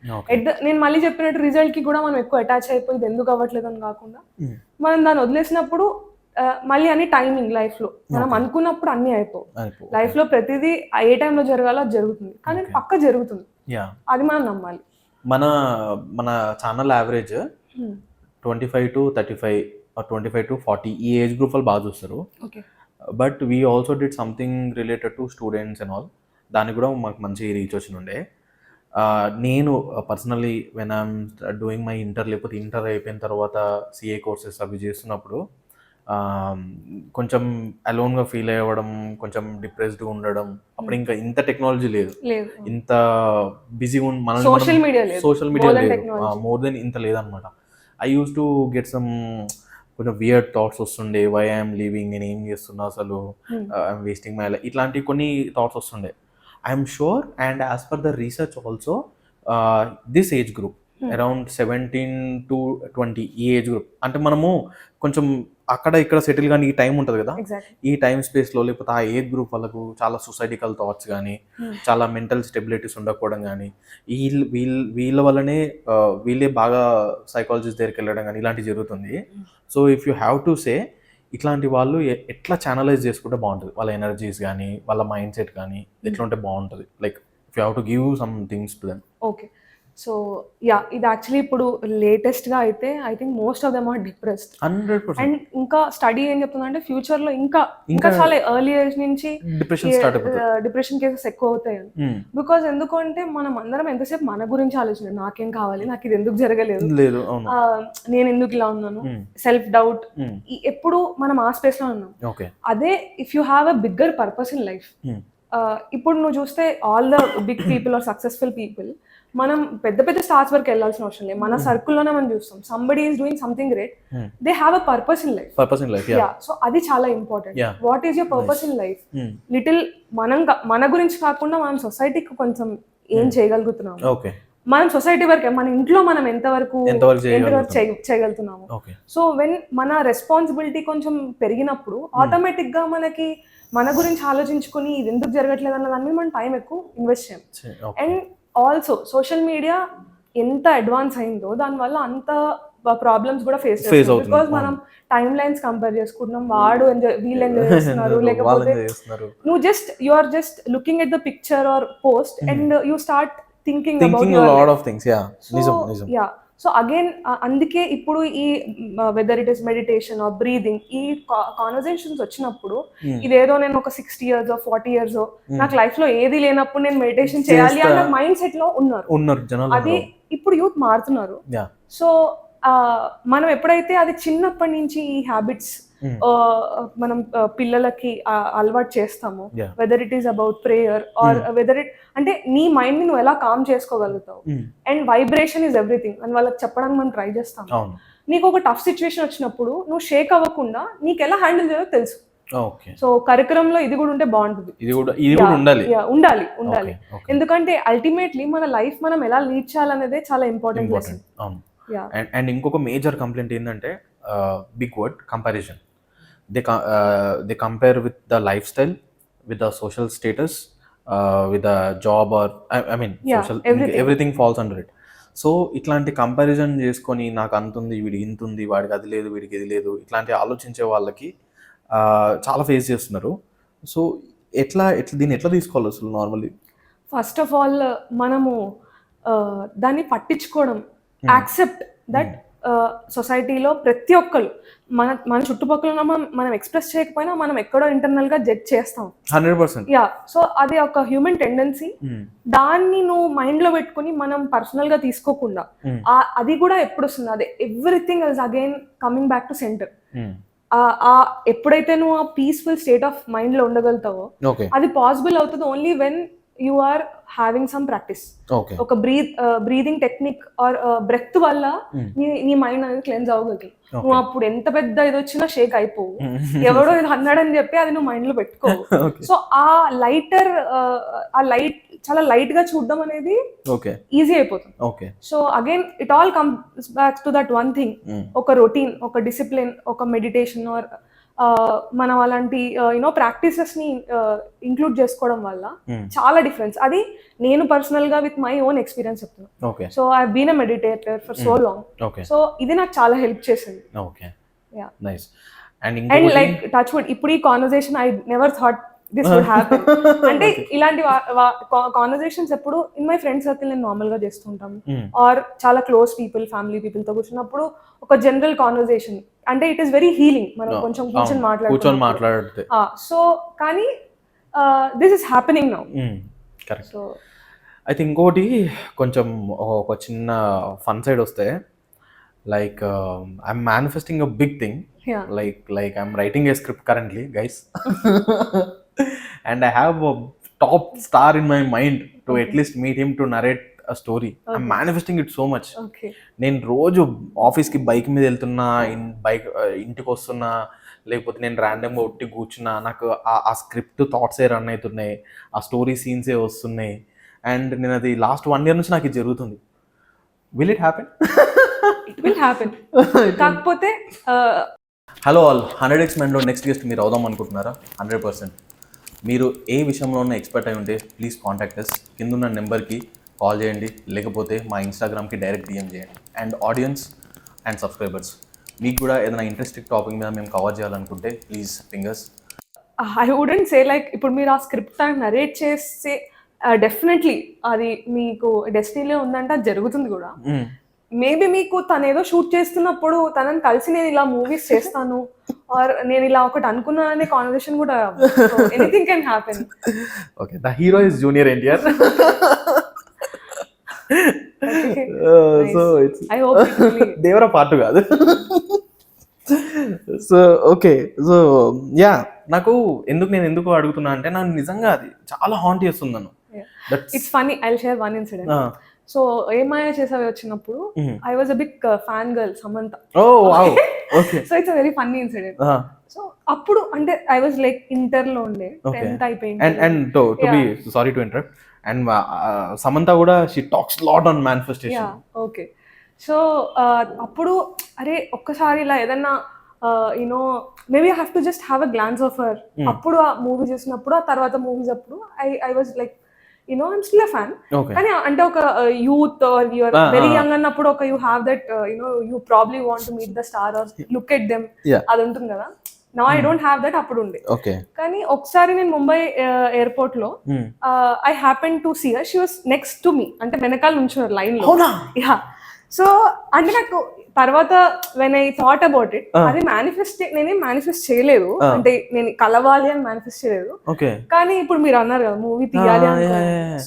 నేను మళ్ళీ చెప్పినట్టు రిజల్ట్ కి కూడా మనం ఎక్కువ అటాచ్ అయిపోయి ఎందుకు అవ్వట్లేదు అని కాకుండా, మనం దాన్ని వదిలేసినప్పుడు మళ్ళీ అన్ని టైమింగ్ లైఫ్ లో మనం అనుకున్నప్పుడు అన్ని అయిపో. లైఫ్ లో ప్రతిదీ ఏ టైంలో జరగాలో అది జరుగుతుంది, కానీ పక్క జరుగుతుంది, అది మనం నమ్మాలి. మన channel average 25 to 35 or 25 to 40 ఈ ఏజ్ గ్రూప్ వాళ్ళు బాగా చూస్తారు. But we also did something related to students and all. దానికి కూడా మాకు మంచి రీచ్ వచ్చినుండే. నేను personally when I'm doing my inter, లేకపోతే ఇంటర్ అయిపోయిన తర్వాత సిఏ కోర్సెస్ అవి చేస్తున్నప్పుడు కొంచెం అలోన్గా ఫీల్ అవ్వడం, కొంచెం డిప్రెస్డ్గా ఉండడం. అప్పుడు ఇంకా ఇంత టెక్నాలజీ లేదు, ఇంత బిజీగా సోషల్ మీడియా లేదు, మోర్ దెన్ ఇంత లేదనమాట. I use to get some కొంచెం వియర్డ్ థాట్స్ వస్తుండే. వై ఐఎమ్ లివింగ్, నేను ఏం చేస్తున్నా అసలు, ఐఎమ్ వేస్టింగ్ మై లైఫ్, ఇట్లాంటి కొన్ని థాట్స్ వస్తుండే. I'm sure and as per the research also this age group around 17 to 20 ఈ ఏజ్ గ్రూప్ అంటే మనము కొంచెం అక్కడ ఇక్కడ సెటిల్ కానీ ఈ టైం ఉంటుంది కదా, ఈ టైం స్పేస్లో లేకపోతే ఆ ఏజ్ గ్రూప్ వాళ్ళకు చాలా సొసైటికల్ థాట్స్ కానీ, చాలా మెంటల్ స్టెబిలిటీస్ ఉండకపోవడం కానీ, వీళ్ళ వల్లనే వీళ్ళే బాగా సైకాలజిస్ట్ దగ్గరికి వెళ్ళడం కానీ ఇలాంటివి జరుగుతుంది. So if you have to say, ఇట్లాంటి వాళ్ళు ఎట్లా ఛానలైజ్ చేసుకుంటే బాగుంటుంది, వాళ్ళ ఎనర్జీస్ కానీ వాళ్ళ మైండ్ సెట్ కానీ ఎట్లా ఉంటే బాగుంటుంది, like if you have to give some things to them. Okay, so yeah ఇది యాక్చువల్లీ ఇప్పుడు లేటెస్ట్గా అయితే I think most of them are depressed 100% and ఇంకా స్టడీ ఏం చెప్తుందంటే ఫ్యూచర్లో ఇంకా చాలా ఎర్లీ ఏజ్ నుంచి డిప్రెషన్ స్టార్ట్ అయిపోతుంది. డిప్రెషన్ కేసెస్ ఎక్కువ అవుతాయని. బికాజ్ ఎందుకంటే మనం అందరం ఎంతసేపు మన గురించి ఆలోచన, నాకేం కావాలి, నాకు ఇది ఎందుకు జరగలేదు, లేదు, అవును. నేను ఎందుకు ఇలా ఉన్నాను, సెల్ఫ్ డౌట్, ఎప్పుడు మనం ఆ స్పేస్ లో ఉన్నాం. ఓకే. అదే if you have a bigger purpose in life, ఇప్పుడు నువ్వు చూస్తే all the big people are successful people, మనం పెద్ద పెద్ద స్టార్స్ వరకు వెళ్ళాల్సిన అవసరం లేదు, మన సర్కిల్లోనే మనం చూస్తాం. Somebody is doing something great, they have a purpose in life. Purpose in life, yeah. So అది చాలా important. What is your purpose in life? Little మన గురించి కాకుండా మనం సొసైటీకి కొంచెం ఏం చేయగలుగుతున్నాం, ఓకే, మనం సొసైటీ వరకే, మన ఇంట్లో మనం ఎంతవరకు చేయగలుగుతున్నాము. సో వెన్ మన రెస్పాన్సిబిలిటీ కొంచెం పెరిగినప్పుడు ఆటోమేటిక్ గా మనకి మన గురించి ఆలోచించుకుని ఇది ఎందుకు జరగట్లేదు అన్న దాని మీద మనం టైం ఎక్కువ ఇన్వెస్ట్ చేయం. అండ్ ఆల్సో సోషల్ మీడియా ఎంత అడ్వాన్స్ అయిందో దానివల్ల అంత ప్రాబ్లమ్స్ కూడా ఫేస్ చేస్తాం. బికాస్ మనం టైమ్ లైన్స్ కంపేర్ చేసుకుంటున్నాం, వీళ్ళు ఎంజాయ్ చేస్తున్నారు, లేకపోతే నువ్వు you are just looking at the picture or post and you start thinking about a lot of things. Yeah, నిజం. యా. సో అగైన్ అందుకే ఇప్పుడు ఈ whether it is meditation or breathing, ఈ కాన్వర్సేషన్స్ వచ్చినప్పుడు ఇదేదో నేను ఒక 60 years 40 years నాకు లైఫ్ లో ఏది లేనప్పుడు నేను మెడిటేషన్ చేయాలి అన్న మైండ్ సెట్ లో ఉన్నారు జనాలు. అది ఇప్పుడు యూత్ మారుతున్నారు. సో మనం ఎప్పుడైతే అది చిన్నప్పటి నుంచి ఈ హ్యాబిట్స్ మనం పిల్లలకి అలవాటు చేస్తాము, whether it is about prayer or whether it అంటే నీ మైండ్ ని నువ్వు ఎలా కామ్ చేసుకోగలుగుతావు, అండ్ వైబ్రేషన్ ఈజ్ ఎవ్రీథింగ్ అని వాళ్ళకి చెప్పడానికి మనం ట్రై చేస్తాము. నీకు ఒక టఫ్ సిచ్యువేషన్ వచ్చినప్పుడు నువ్వు షేక్ అవ్వకుండా నీకు ఎలా హ్యాండిల్ చేయాలో తెలుసు. సో కరికులంలో ఇది కూడా ఉంటే బాగుంటుంది, ఉండాలి. ఎందుకంటే అల్టిమేట్లీ మన లైఫ్ మనం ఎలా లీడ్ చేయాలనేదే చాలా ఇంపార్టెంట్ లెసన్. అండ్ ఇంకొక మేజర్ కంప్లైంట్ ఏంటంటే big word comparison. They compare with the lifestyle, with the social status, with the job, or I mean social, everything falls under it. So ఇట్లాంటి comparison చేసుకొని నాకు అంత ఉంది, వీడికి ఇంత ఉంది, వాడికి అది లేదు, వీడికి ఇది లేదు, ఇట్లాంటి ఆలోచించే వాళ్ళకి చాలా ఫేస్ చేస్తున్నారు. సో దీన్ని ఎట్లా తీసుకోవాలి అసలు నార్మల్లీ? ఫస్ట్ ఆఫ్ ఆల్ మనము దాన్ని పట్టించుకోవడం, యాక్సెప్ట్ దట్ సొసైటీలో ప్రతి ఒక్కరు మన చుట్టుపక్కల మనం ఎక్స్ప్రెస్ చేయకపోయినా మనం ఎక్కడో ఇంటర్నల్ గా జడ్జ్ చేస్తాం 100%. యా. సో అది ఒక హ్యూమన్ టెండెన్సీ. దాన్ని నువ్వు మైండ్ లో పెట్టుకుని మనం పర్సనల్ గా తీసుకోకుండా అది కూడా ఎప్పుడు వస్తుంది, అదే everything is again coming back to centre. ఎప్పుడైతే నువ్వు ఆ పీస్ఫుల్ స్టేట్ ఆఫ్ మైండ్ లో ఉండగలుగుతావో అది పాసిబుల్ అవుతుంది only when you are having some practice. ఒక బ్రీదింగ్ టెక్నిక్ ఆర్ బ్రెత్ వల్ల నీ మైండ్ అనేది క్లెన్స్ అవ్వగలుగుతుంది. నువ్వు అప్పుడు ఎంత పెద్ద ఇది వచ్చినా షేక్ అయిపోవు, ఎవడో ఇది అన్నాడని చెప్పి అది నువ్వు మైండ్ లో పెట్టుకోవు. సో ఆ లైట్ చాలా లైట్ గా చూడడం అనేది ఈజీ అయిపోతుంది. So again it all comes back to that one thing, ఒక రొటీన్, ఒక డిసిప్లిన్, ఒక మెడిటేషన్ ఆర్ మనం అలాంటి ప్రాక్టీసెస్ ని ఇంక్లూడ్ చేసుకోవడం వల్ల చాలా డిఫరెన్స్. అది నేను పర్సనల్ గా విత్ మై ఓన్ ఎక్స్పీరియన్స్ చెప్తున్నాను. So I been a meditator for so long. So ఇది నాకు చాలా హెల్ప్ చేసింది. అండ్ లైక్ టచ్ వుడ్, ఇప్పుడు ఈ conversation I never thought this would happen. అంటే ఇలాంటి కాన్వర్సేషన్స్ ఎప్పుడు ఇన్ మై ఫ్రెండ్ సర్కిల్ నేను నార్మల్ గా చేస్తుంటాము, ఆర్ చాలా క్లోజ్ పీపుల్, ఫ్యామిలీ పీపుల్ తో కూర్చున్నప్పుడు ఒక జనరల్ కాన్వర్సేషన్ అంటే ఇట్ ఈస్ వెరీ హీలింగ్. మనం కొంచెం కూర్చొని మాట్లాడుతుంటే. సో కానీ this is happening now. So అయితే ఇంకోటి కొంచెం ఒక చిన్న ఫన్ సైడ్ వస్తే, like I'm manifesting a big thing. Like I'm writing a script currently, guys. And I have a top star in my mind to at least meet him to narrate a story. I'm manifesting it so much. నేను రోజు ఆఫీస్కి bike మీద వెళ్తున్నా, ఇంటికి వస్తున్నా, లేకపోతే నేను ర్యాండమ్గా ఒట్టి కూర్చున్నా, నాకు ఆ స్క్రిప్ట్ థాట్సే రన్ అవుతున్నాయి, ఆ స్టోరీ సీన్సే వస్తున్నాయి. అండ్ నేను అది లాస్ట్ 1 year నుంచి నాకు ఇది జరుగుతుంది. Will it happen? It will happen. కాకపోతే హలో ఆల్, 100x మెంట్లో నెక్స్ట్ గెస్ట్ మీరు అవుదాం అనుకుంటున్నారా? 100%. మీరు ఏ విషయంలో ఉన్న ఎక్స్పర్ట్ అయి ఉంటే ప్లీజ్ కాంటాక్ట్ అస్. కిందున్న నెంబర్కి కాల్ చేయండి, లేకపోతే మా ఇన్స్టాగ్రామ్కి డైరెక్ట్ DM చేయండి. అండ్ ఆడియన్స్ అండ్ సబ్స్క్రైబర్స్, మీకు కూడా ఏదైనా ఇంట్రెస్టింగ్ టాపిక్ మీద మేము కవర్ చేయాలనుకుంటే please ping us. I wouldn't say like ఇప్పుడు మీరు ఆ స్క్రిప్ట్ నరేట్ చేస్తే డెఫినెట్లీ అది మీకు డెస్టినీలో ఉందంటే అది జరుగుతుంది కూడా. మేబీ మీకు తను ఏదో షూట్ చేస్తున్నప్పుడు తనని కలిసి నేను ఇలా మూవీస్ చేస్తాను ఆర్ నేను ఇలా ఒకటి అనుకున్నాను అనే కాన్వర్సేషన్ కూడా anything can happen. Okay, the hero is junior NTR. So it's I hope Devara part కాదు. సో ఓకే, సో యా, నాకు నేను ఎందుకు అడుగుతున్నా అంటే నాకు నిజంగా అది చాలా హాంట్ చేస్తుంది నన్ను. It's funny, I will share one incident. So Ye Maaya Chesave వచ్చినప్పుడు I was a big fan girl Samantha. So it's a very funny incident. So అప్పుడు అంటే ఐ వాజ్ లైక్ ఇంటర్ లో ఉండే, 10th అయిపోయింది. And to be sorry to interrupt, and Samantha కూడా she talks lot on manifestation. Okay, so అప్పుడు అరే ఒక్కసారి ఇలా ఏదన్నా you know maybe I have to just have a glance of her. అప్పుడు ఆ మూవీ చూసినప్పుడు, ఆ తర్వాత మూవీస్ అప్పుడు I was like you know I'm still a fan. కానీ అంటే ఒక youth or you're very young అన్నప్పుడు ఒక you have that you know you probably want to meet the star or look at them, అది ఉంటుంది కదా. Now I don't have that, అప్పుడు ఉండే. కానీ ఒకసారి నేను ముంబై ఎయిర్పోర్ట్ లో I happen to see her. She was next to me, అంటే వెనకాల నుంచున్నారు లైన్ లో. యా, సో అంటే నాకు తర్వాత when I thought about it, అది నేనేం మేనిఫెస్ట్ చేయలేదు, అంటే నేను కలవాలి అని మేనిఫెస్ట్ చేయలేదు. కానీ ఇప్పుడు మీరు అన్నారు కదా మూవీ తీయాలి అని,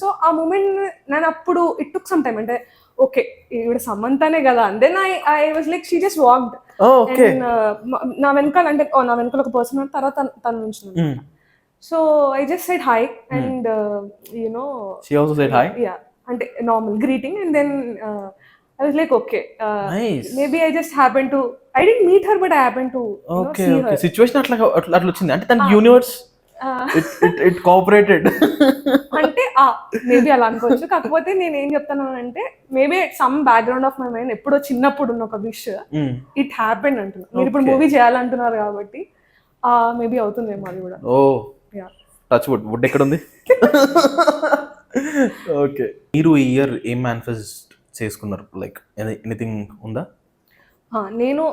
సో ఆ మూమెంట్ నేను అప్పుడు ఇట్ టుక్ సమ్ టైమ్, అంటే ఓకే ఈవిడ సమంతనే కదా. And then I was like she just walked, నా వెనకాల అంటే నా వెనకాల ఒక పర్సన్, తర్వాత తన నుంచి. So I just said hi and you know she also said hi, ya, అంటే normal greeting. And then I was like, okay, nice. Maybe I just happened to, I didn't meet her, but I happened to okay, see okay. her. Situation అట్లా వచ్చింది అంటే తన universe it cooperated. అంటే maybe అలా అనుకోవచ్చు. కాకపోతే నేను ఏం చెప్తాను అంటే maybe some background of my mind ఎప్పుడో చిన్నప్పుడు ఉన్న ఒక విష్ ఇట్ హ్యాపెండ్ అంటున్నా. మీరు ఇప్పుడు మూవీ చేయాలంటున్నారు కాబట్టి మేబీ అవుతుందేమో అది కూడా. ఓ టచ్ వుడ్ ఎక్కడ ఉంది? ఓకే, మీరు ఈ ఇయర్ ఏం మేనిఫెస్ట్ చేసుకున్నారు? లైక్ ఎనీథింగ్ ఉందా? నేను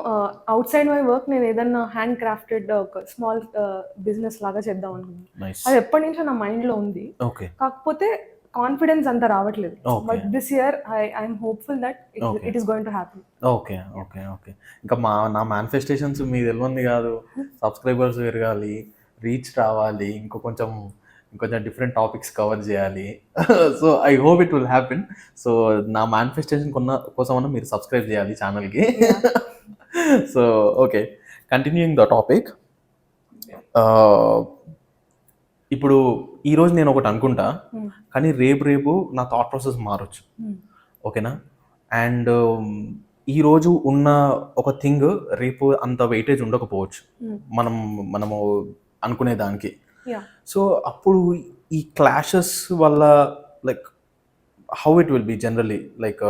అవుట్ సైడ్ మై వర్క్ నేను ఏదన్నా హ్యాండ్ క్రాఫ్టెడ్ ఒక స్మాల్ బిజినెస్ లాగా చేద్దాం అనుకున్నాను. అది ఎప్పటి నుంచో నా మైండ్ లో ఉంది, కాకపోతే కాన్ఫిడెన్స్ అంతా రావట్లేదు. But this year I'm hopeful that it is going to happen. Okay okay okay. ఇంకా నా మేనిఫెస్టేషన్స్ మీ తెలియంది కాదు. సబ్స్క్రైబర్స్ పెరగాలి, రీచ్ రావాలి, కొంచెం డిఫరెంట్ టాపిక్స్ కవర్ చేయాలి. So I hope it will happen. So నా మేనిఫెస్టేషన్ కోసమన్నా మీరు సబ్స్క్రైబ్ చేయాలి ఛానల్కి. So okay, continuing the topic. ఇప్పుడు ఈరోజు నేను ఒకటి అనుకుంటా, కానీ రేపు నా థాట్ ప్రాసెస్ మారచ్చు. ఓకేనా? అండ్ ఈరోజు ఉన్న ఒక థింగ్ రేపు అంత వెయిటేజ్ ఉండకపోవచ్చు మనము అనుకునే దానికి. సో అప్పుడు ఈ క్లాషెస్ వల్ల like how it will be generally, like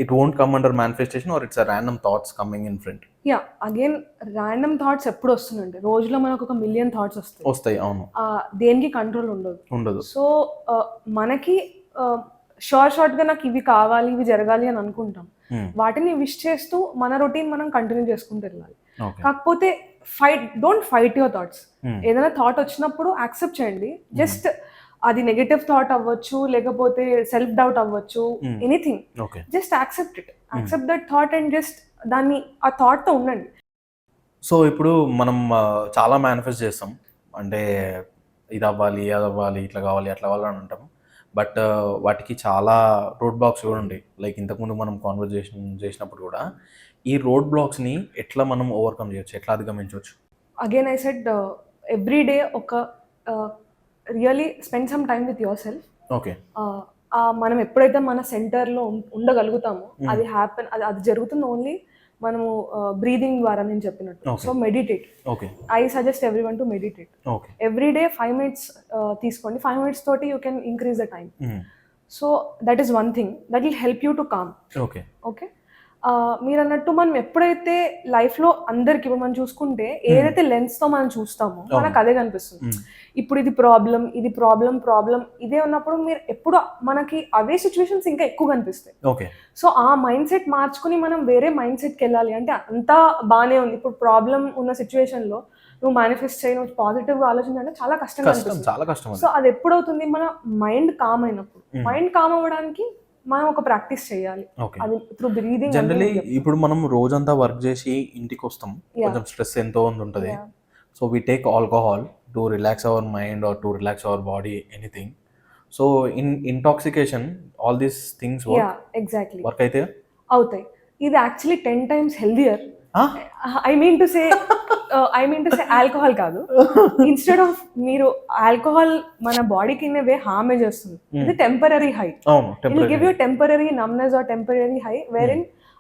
it won't come under manifestation are it's a random thoughts coming in front? Yeah, again random thoughts ఎప్పుడు వస్తుందంటే రోజులో మనకు 1,000,000 థాట్స్ వస్తాయి. అవును, దేనికి కంట్రోల్ ఉండదు. సో మనకి షార్ట్ గా నాకు ఇవి కావాలి, ఇవి జరగాలి అని అనుకుంటాం. వాటిని విష్ చేస్తూ మన రొటీన్ మనం కంటిన్యూ చేసుకుంటూ వెళ్ళాలి. కాకపోతే డోంట్ ఫైట్ యువర్ థాట్స్. ఏదైనా థాట్ వచ్చినప్పుడు యాక్సెప్ట్ చేయండి. జస్ట్ అది నెగటివ్ థాట్ అవ్వచ్చు, లేకపోతే సెల్ఫ్ డౌట్ అవ్వచ్చు, anything, just accept that thought and just దాన్ని ఆ థాట్ తో ఉండండి. సో ఇప్పుడు మనం చాలా మేనిఫెస్ట్ చేస్తాం, అంటే ఇది అవ్వాలి, అది అవ్వాలి, ఇట్లా కావాలి, అట్లా కావాలి అని అంటాం. బట్ వాటికి చాలా రోడ్ బ్లాక్స్ కూడా ఉంటాయి. లైక్ ఇంతకుముందు మనం కాన్వర్జేషన్ చేసినప్పుడు కూడా ఈ రోడ్ బ్లాక్స్ని ఎట్లా మనం ఓవర్కమ్ చేయొచ్చు, ఎట్లా అధిగమించవచ్చు? Again I said every day ఒక really spend some time with yourself. Okay, మనం ఎప్పుడైతే మన సెంటర్లో ఉండగలుగుతామో అది జరుగుతుంది ఓన్లీ మనము బ్రీదింగ్ ద్వారా. నేను చెప్పినట్టు, so meditate. I suggest everyone to meditate. Every day 5 minutes తీసుకోండి. 5 minutes తోటి you can increase the time. So that is one thing that will help you to calm. Okay, మీరు అన్నట్టు మనం ఎప్పుడైతే లైఫ్లో అందరికి ఇప్పుడు మనం చూసుకుంటే ఏదైతే లెన్స్తో మనం చూస్తామో మనకు అదే కనిపిస్తుంది. ఇప్పుడు ఇది ప్రాబ్లం ఇదే ఉన్నప్పుడు మీరు ఎప్పుడు మనకి అవే సిచ్యువేషన్స్ ఇంకా ఎక్కువ కనిపిస్తాయి. సో ఆ మైండ్ సెట్ మార్చుకుని మనం వేరే మైండ్ సెట్కి వెళ్ళాలి. అంటే అంతా బాగానే ఉంది, ఇప్పుడు ప్రాబ్లం ఉన్న సిచ్యువేషన్లో నువ్వు మేనిఫెస్ట్ చేయి, నువ్వు పాజిటివ్గా ఆలోచించాలంటే చాలా కష్టంగా అనిపిస్తుంది. సో అది ఎప్పుడవుతుంది, మన మైండ్ కామ్ అయినప్పుడు. మైండ్ కామ్ అవ్వడానికి మనం ఒక ప్రాక్టీస్ చేయాలి. అది త్రూ బ్రీదింగ్. జనరలీ ఇప్పుడు మనం రోజంతా వర్క్ చేసి ఇంటికి వస్తాం, కొంచెం స్ట్రెస్ ఎంతో ఉంటుంది. So we take alcohol to relax our mind or to relax our body, anything. So in intoxication all these things exactly work అయితే అవుతాయి. ఇది actually 10 times healthier. I mean to say alcohol కాదు. Instead of మీరు alcohol మన బాడీకి in way harm చేస్తుంది. ఇది temporary high. It will give you temporary numbness or temporary high, where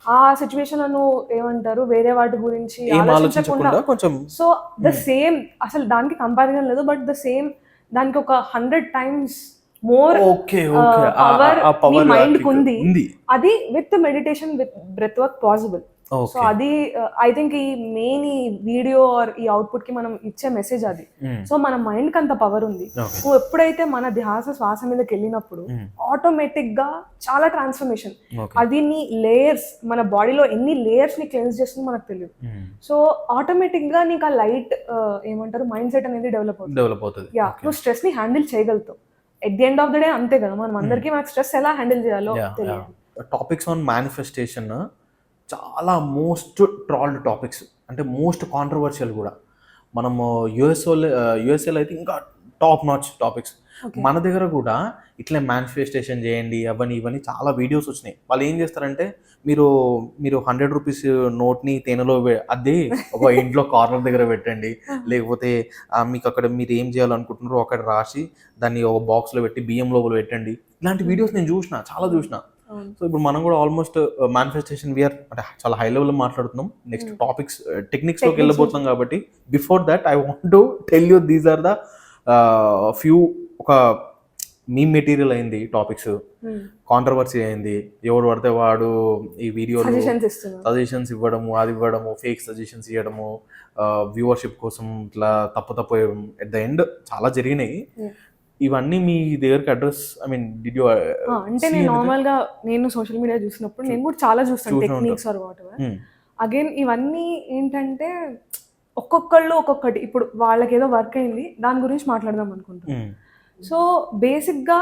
ఆ సిచ్యువేషన్ లో ఏమంటారు వేరే వాటి గురించి ఆలోచించకుండా కొంచెం. సో ద సేమ్, అసలు దానికి కంపారిజన్ లేదు, బట్ ద సేమ్ దానికి ఒక 100 times మోర్ పవర్ మీ మైండ్ కుంది. అది with meditation, with breath work possible. So అది ఐ థింక్ ఈ మెయిన్ ఈ వీడియో ఆర్ ఈ అవుట్పుట్ కి మనం ఇచ్చే మెసేజ్ అది. సో మన మైండ్ కి అంత పవర్ ఉంది. నువ్వు ఎప్పుడైతే మన ధ్యాస శ్వాస మీదకి వెళ్ళినప్పుడు ఆటోమేటిక్ గా చాలా ట్రాన్స్ఫర్మేషన్, అది నీ లేయర్స్, మన బాడీలో ఎన్ని లేయర్స్ ని క్లెన్స్ చేస్తుందో మనకు తెలియదు. సో ఆటోమేటిక్ గా నీకు ఆ లైట్ ఏమంటారు మైండ్ సెట్ అనేది డెవలప్ అవుతుంది. యా, నువ్వు స్ట్రెస్ ని హ్యాండిల్ చేయగలుగుతావు. At the end of the day అంతే కదా, మనం అందరికీ మనకు స్ట్రెస్ ఎలా హ్యాండిల్ చేయాలో తెలియదు. టాపిక్స్ ఆన్ మేనిఫెస్టేషన్ చాలా మోస్ట్ ట్రాల్డ్ టాపిక్స్, అంటే మోస్ట్ కాంట్రవర్షియల్ కూడా. మనము యూఎస్ఏలో అయితే ఇంకా టాప్ నాచ్ టాపిక్స్. మన దగ్గర కూడా ఇట్లా మేనిఫెస్టేషన్ చేయండి అవన్నీ ఇవన్నీ చాలా వీడియోస్ వచ్చినాయి. వాళ్ళు ఏం చేస్తారంటే మీరు 100 రూపీస్ నోట్ని తేనెలో అదే ఒక ఇంట్లో కార్నర్ దగ్గర పెట్టండి, లేకపోతే మీకు అక్కడ మీరు ఏం చేయాలనుకుంటున్నారో అక్కడ రాసి దాన్ని ఒక బాక్స్లో పెట్టి బియ్యం లోపల పెట్టండి. ఇలాంటి వీడియోస్ నేను చాలా చూసిన. సో ఇప్పుడు మనం కూడా ఆల్మోస్ట్ మేనిఫెస్టేషన్ వీఆర్ అంటే చాలా హై లెవెల్లో మాట్లాడుతున్నాం. నెక్స్ట్ టాపిక్స్ టెక్నిక్స్లోకి వెళ్ళబోతున్నాం. కాబట్టి before that I want to tell you these are the few ఒక మీ మెటీరియల్ అయింది, టాపిక్స్ కాంట్రవర్సీ అయింది. ఎవడు పడితే వాడు ఈ వీడియోలో సజెషన్స్ ఇవ్వడము, అది ఇవ్వడము, ఫేక్ సజెషన్స్ ఇవ్వడము, వ్యూవర్షిప్ కోసం ఇట్లా తప్పు ఎట్ ద ఎండ్ చాలా జరిగినాయి. ఇవన్నీ మీ దగ్గరికి address I mean did you అంటే నేను నార్మల్ గా నేను సోషల్ మీడియా చూసినప్పుడు నేను కూడా చాలా చూస్తాను techniques or whatever. Again ఇవన్నీ ఏంటంటే ఒక్కొక్కళ్ళు ఒక్కొక్కటి, ఇప్పుడు వాళ్ళకి ఏదో వర్క్ అయింది దాని గురించి మాట్లాడదాం అనుకుంటున్నాను. సో బేసిక్ గా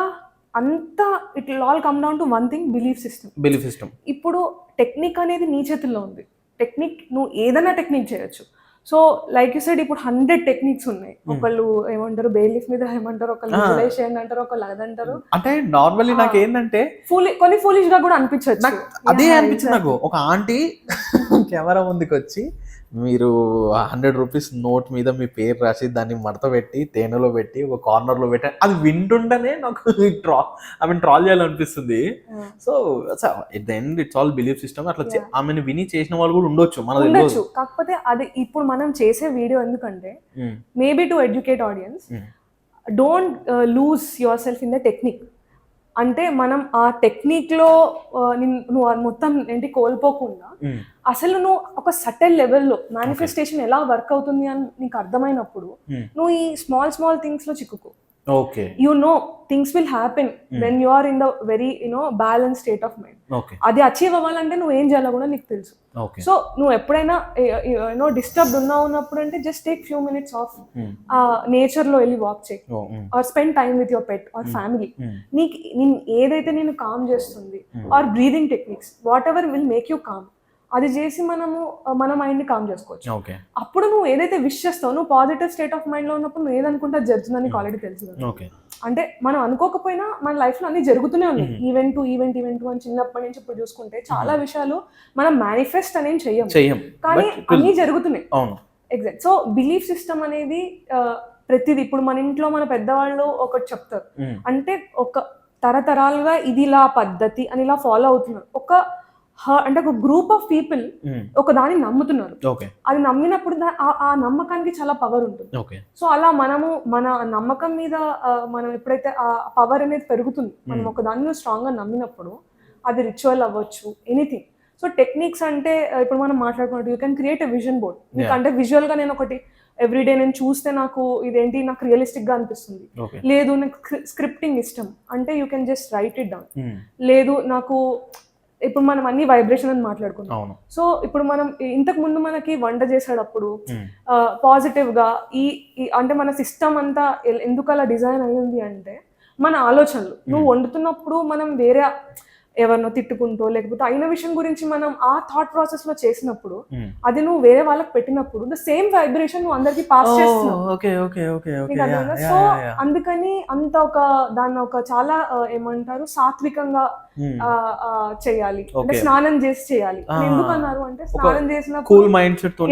అంతా it will all come down to one thing, belief system. ఇప్పుడు టెక్నిక్ అనేది నీ చేతుల్లో ఉంది. టెక్నిక్ నువ్వు ఏదైనా టెక్నిక్ చేయొచ్చు. సో లైక్ యూ సెడ్ ఇప్పుడు 100 టెక్నిక్స్ ఉన్నాయి. ఒకళ్ళు ఏమంటారు బెయిలిఫ్ మీద ఏమంటారు, ఒకళ్ళు విజువలైజేషన్ అంటారు, ఒకళ్ళు అదంటారు. అంటే నార్మల్లీ నాకు ఏంటంటే కొన్ని ఫూలిష్ గా కూడా అనిపించవచ్చు. అదే అనిపించింది నాకు. ఒక ఆంటీ కెమెరా ముందుకు వచ్చి మీరు 100 రూపీస్ నోట్ మీద మీ పేరు రాసి దాన్ని మడత పెట్టి తేనెలో పెట్టి ఒక కార్నర్లో పెట్టి అది వింటుంటేనే నాకు ట్రాల్ చేయాలనిపిస్తుంది. So at the end it's all belief system. అట్లా ఆమెను విని చేసిన వాళ్ళు కూడా ఉండొచ్చు, ఉండొచ్చు. కాకపోతే అది ఇప్పుడు మనం చేసే వీడియో ఎందుకంటే maybe to educate audience, don't lose your self in the technique. అంటే మనం ఆ టెక్నిక్లో నువ్వు మొత్తం ఏంటి కోల్పోకుండా అసలు నువ్వు ఒక సటల్ లెవెల్లో మేనిఫెస్టేషన్ ఎలా వర్క్ అవుతుంది అని నీకు అర్థమైనప్పుడు నువ్వు ఈ small థింగ్స్లో చిక్కుకో. Okay. You know things will happen when you are in the very balanced state of mind. అది అచీవ్ అవ్వాలంటే నువ్వు ఏం చేయాలో కూడా నీకు తెలుసు. సో నువ్వు ఎప్పుడైనా డిస్టర్బ్డ్ ఉన్నప్పుడు అంటే just take few minutes of nature లో వెళ్ళి వాక్ చేయి, or spend time with your pet or family. నీకు ఏదైతే నేను కామ్ చేస్తుంది, or breathing techniques, whatever will make you calm, అది చేసి మన మైండ్ ని కామ్ చేసుకోవచ్చు. అప్పుడు నువ్వు ఏదైతే విష్ చేస్తావు, నువ్వు పాజిటివ్ స్టేట్ ఆఫ్ మైండ్ లో ఉన్నప్పుడు నువ్వు ఏదనుకుంటా జరుగుతుందని నీకు ఆల్రెడీ తెలుసు. అంటే మనం అనుకోకపోయినా మన లైఫ్ లో అన్ని జరుగుతూనే ఉన్నాయి. ఈవెంట్ అని చిన్నప్పటి నుంచి ఇప్పుడు చూసుకుంటే చాలా విషయాలు మనం మేనిఫెస్ట్ అనేది చెయ్యం, కానీ అన్ని జరుగుతున్నాయి. ఎగ్జాక్ట్. సో బిలీఫ్ సిస్టమ్ అనేది ప్రతిదీ, ఇప్పుడు మన ఇంట్లో మన పెద్దవాళ్ళు ఒకటి చెప్తారు, అంటే ఒక తరతరాలుగా ఇది ఇలా పద్ధతి అని ఇలా ఫాలో అవుతున్నారు. అంటే ఒక గ్రూప్ ఆఫ్ పీపుల్ ఒక దాన్ని నమ్ముతున్నారు. అది నమ్మినప్పుడు ఆ నమ్మకానికి చాలా పవర్ ఉంటుంది. సో అలా మనము మన నమ్మకం మీద మనం ఎప్పుడైతే ఆ పవర్ అనేది పెరుగుతుంది, మనం ఒక దాన్ని స్ట్రాంగ్ గా నమ్మినప్పుడు, అది రిచువల్ అవ్వచ్చు, ఎనీథింగ్. సో టెక్నిక్స్ అంటే ఇప్పుడు మనం మాట్లాడుకున్నట్టు you can create a vision board. అంటే విజువల్గా నేను ఒకటి ఎవ్రీడే నేను చూస్తే నాకు ఇదేంటి నాకు రియలిస్టిక్గా అనిపిస్తుంది. ఓకే. లేదు నాకు స్క్రిప్టింగ్ ఇష్టం అంటే you can just right it down. లేదు నాకు ఇప్పుడు మనం అన్ని వైబ్రేషన్ అని మాట్లాడుకున్నాం. అవును. సో ఇప్పుడు మనం ఇంతకు ముందు మనకి వంట చేసేటప్పుడు పాజిటివ్గా అంటే మన సిస్టమ్ అంతా ఎందుకు అలా డిజైన్ అయ్యింది అంటే మన ఆలోచనలు. నువ్వు వండుతున్నప్పుడు మనం వేరే ఎవరినో తిట్టుకుంటూ లేకపోతే అయిన విషయం గురించి మనం ఆ థాట్ ప్రాసెస్ లో చేసినప్పుడు అది నువ్వు వేరే వాళ్ళకి పెట్టినప్పుడు ద సేమ్ వైబ్రేషన్ నువ్వు అందరికి పాస్ చేస్తున్నావు. సో అందుకని అంత దాన్ని ఒక చాలా ఏమంటారు సాత్వికంగా చేయాలి. అంటే స్నానం చేసి చేయాలి. ఎందుకన్నారు అంటే స్నానం చేసినప్పుడు కూల్ మైండ్ సెట్ తో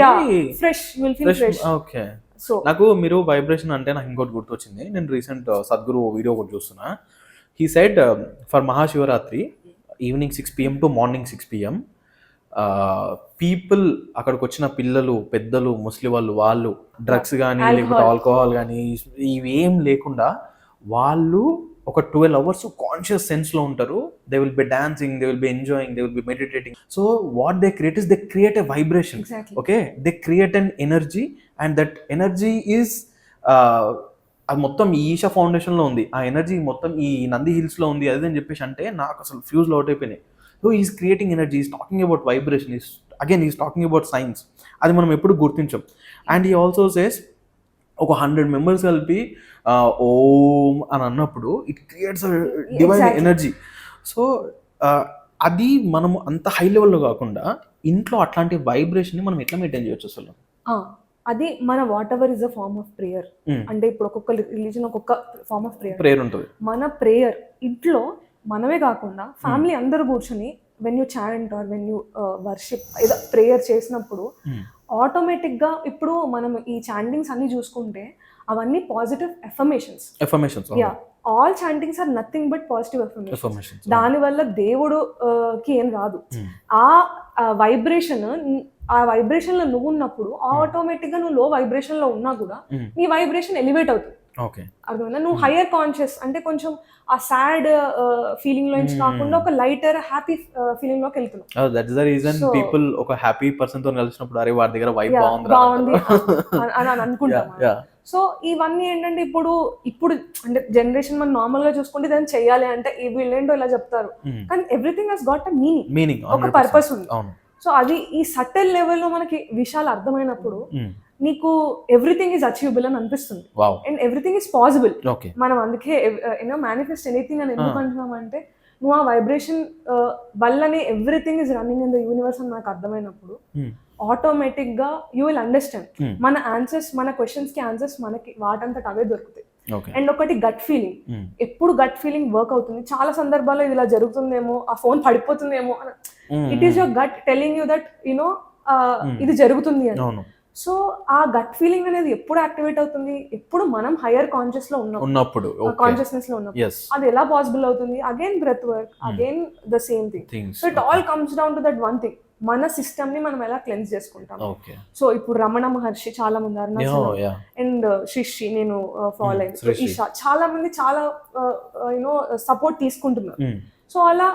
fresh will feel fresh. Okay. So నాకు మీరు వైబ్రేషన్ అంటే నాకు ఇంకోటి గుర్తొచ్చింది. నేను రీసెంట్ సద్గురు వీడియో ఒకటి చూస్తున్నా. He said for Mahashivratri evening 6 PM to morning 6 PM people అక్కడికి వచ్చిన పిల్లలు పెద్దలు ముస్లిం వాళ్ళు డ్రగ్స్ కానీ లేకపోతే ఆల్కహాల్ కానీ ఇవేం లేకుండా వాళ్ళు ఒక 12 hours కాన్షియస్ సెన్స్లో ఉంటారు. They will be dancing, they will be enjoying, they will be meditating. So what they create is they create a vibration. Okay, they create an energy and that energy is అది మొత్తం ఈ ఈషా ఫౌండేషన్లో ఉంది. ఆ energy మొత్తం ఈ నంది హిల్స్లో ఉంది. అదే అని చెప్పేసి అంటే నాకు అసలు ఫ్యూజ్లో అవుట్ అయిపోయినాయి. So is creating energy, is talking about vibration, is talking about science. అది మనం ఎప్పుడు గుర్తించాం. అండ్ ఈ ఆల్సో సేస్ ఒక 100 members కలిపి ఓం అని అన్నప్పుడు it creates divine energy. So అది మనం అంత హై లెవెల్లో కాకుండా ఇంట్లో అట్లాంటి వైబ్రేషన్ని మనం ఎట్లా మెయింటైన్ చేయొచ్చు అసలు? అది మన whatever is a form of prayer. అంటే ఇప్పుడు ఒక్కొక్క రిలీజన్ ఒక్కొక్క ఫార్మ్ ఆఫ్ ప్రేయర్ ఉంటుంది. మన ప్రేయర్ ఇంట్లో మనమే కాకుండా ఫ్యామిలీ అందరూ కూర్చొని when you chant or when you worship ఏదో ప్రేయర్ చేసినప్పుడు ఆటోమేటిక్గా ఇప్పుడు మనం ఈ చాంటింగ్స్ అన్ని చూసుకుంటే అవన్నీ positive affirmations. Yeah, all chantings are nothing but positive affirmations. దానివల్ల దేవుడుకి ఏం రాదు. ఆ వైబ్రేషన్ లో నువ్వు ఉన్నప్పుడు ఆటోమేటిక్ గా నువ్వు లో వైబ్రేషన్ లో ఉన్నా కూడా నీ వైబ్రేషన్ ఎలివేట్ అవుతుంది. అర్థమైనా? నువ్వు హయ్యర్ కాన్షియస్ అంటే కొంచెం ఆ సాడ్ ఫీలింగ్ లో నుంచి కాకుండా ఒక లైటర్ హ్యాపీ ఫీలింగ్ లోకి వెళ్తున్నావు. దట్స్ ద రీజన్ పీపుల్ ఒక హ్యాపీ పర్సన్ తో కలిసినప్పుడు అరే వాడి దగ్గర వైబ్ బాగుంది అని అనుకుంటాం. సో ఇవన్నీ ఏంటంటే ఇప్పుడు అంటే జనరేషన్ మనం నార్మల్ గా చూసుకుంటే దాన్ని చెయ్యాలి అంటే వీళ్ళేంటో ఇలా చెప్తారు, కానీ everything has got a meaning, ఒక పర్పస్ ఉంది. సో అది ఈ సటిల్ లెవెల్లో మనకి విషయాలు అర్థమైనప్పుడు నీకు ఎవ్రీథింగ్ ఈజ్ అచీవబుల్ అని అనిపిస్తుంది అండ్ ఎవ్రీథింగ్ ఈజ్ పాసిబుల్. మనం అందుకే మేనిఫెస్ట్ ఎనీథింగ్ అని ఎందుకు అంటున్నాం అంటే నువ్వు ఆ వైబ్రేషన్ వల్లనే everything is running in the universe అని నాకు అర్థమైనప్పుడు ఆటోమేటిక్ గా యూ విల్ అండర్స్టాండ్ మన ఆన్సర్స్, మన క్వశ్చన్స్ కి ఆన్సర్స్ మనకి వాటంతట అవే దొరుకుతాయి. అండ్ ఒకటి గట్ ఫీలింగ్, ఎప్పుడు గట్ ఫీలింగ్ వర్క్ అవుతుంది. చాలా సందర్భాల్లో ఇది ఇలా జరుగుతుందేమో, ఆ ఫోన్ పడిపోతుందేమో, it is your gut telling you that you know ఇది జరుగుతుంది అని. సో ఆ గట్ ఫీలింగ్ అనేది ఎప్పుడు యాక్టివేట్ అవుతుంది? ఎప్పుడు మనం హైయర్ కాన్షియస్ లో ఉన్నప్పుడు, కాన్షియస్నెస్ లో ఉన్నప్పుడు. అది ఎలా పాసిబుల్ అవుతుంది? Again breath work, again the same thing. So it all comes down to that one thing, మన సిస్టమ్ ని మనం ఎలా క్లెన్స్ చేసుకుంటాం. సో ఇప్పుడు రమణ మహర్షి చాలా మంది అండ్ శిష్టి నేను ఫాలో అయింది, ఈషా చాలా మంది చాలా సపోర్ట్ తీసుకుంటున్నారు. సో అలా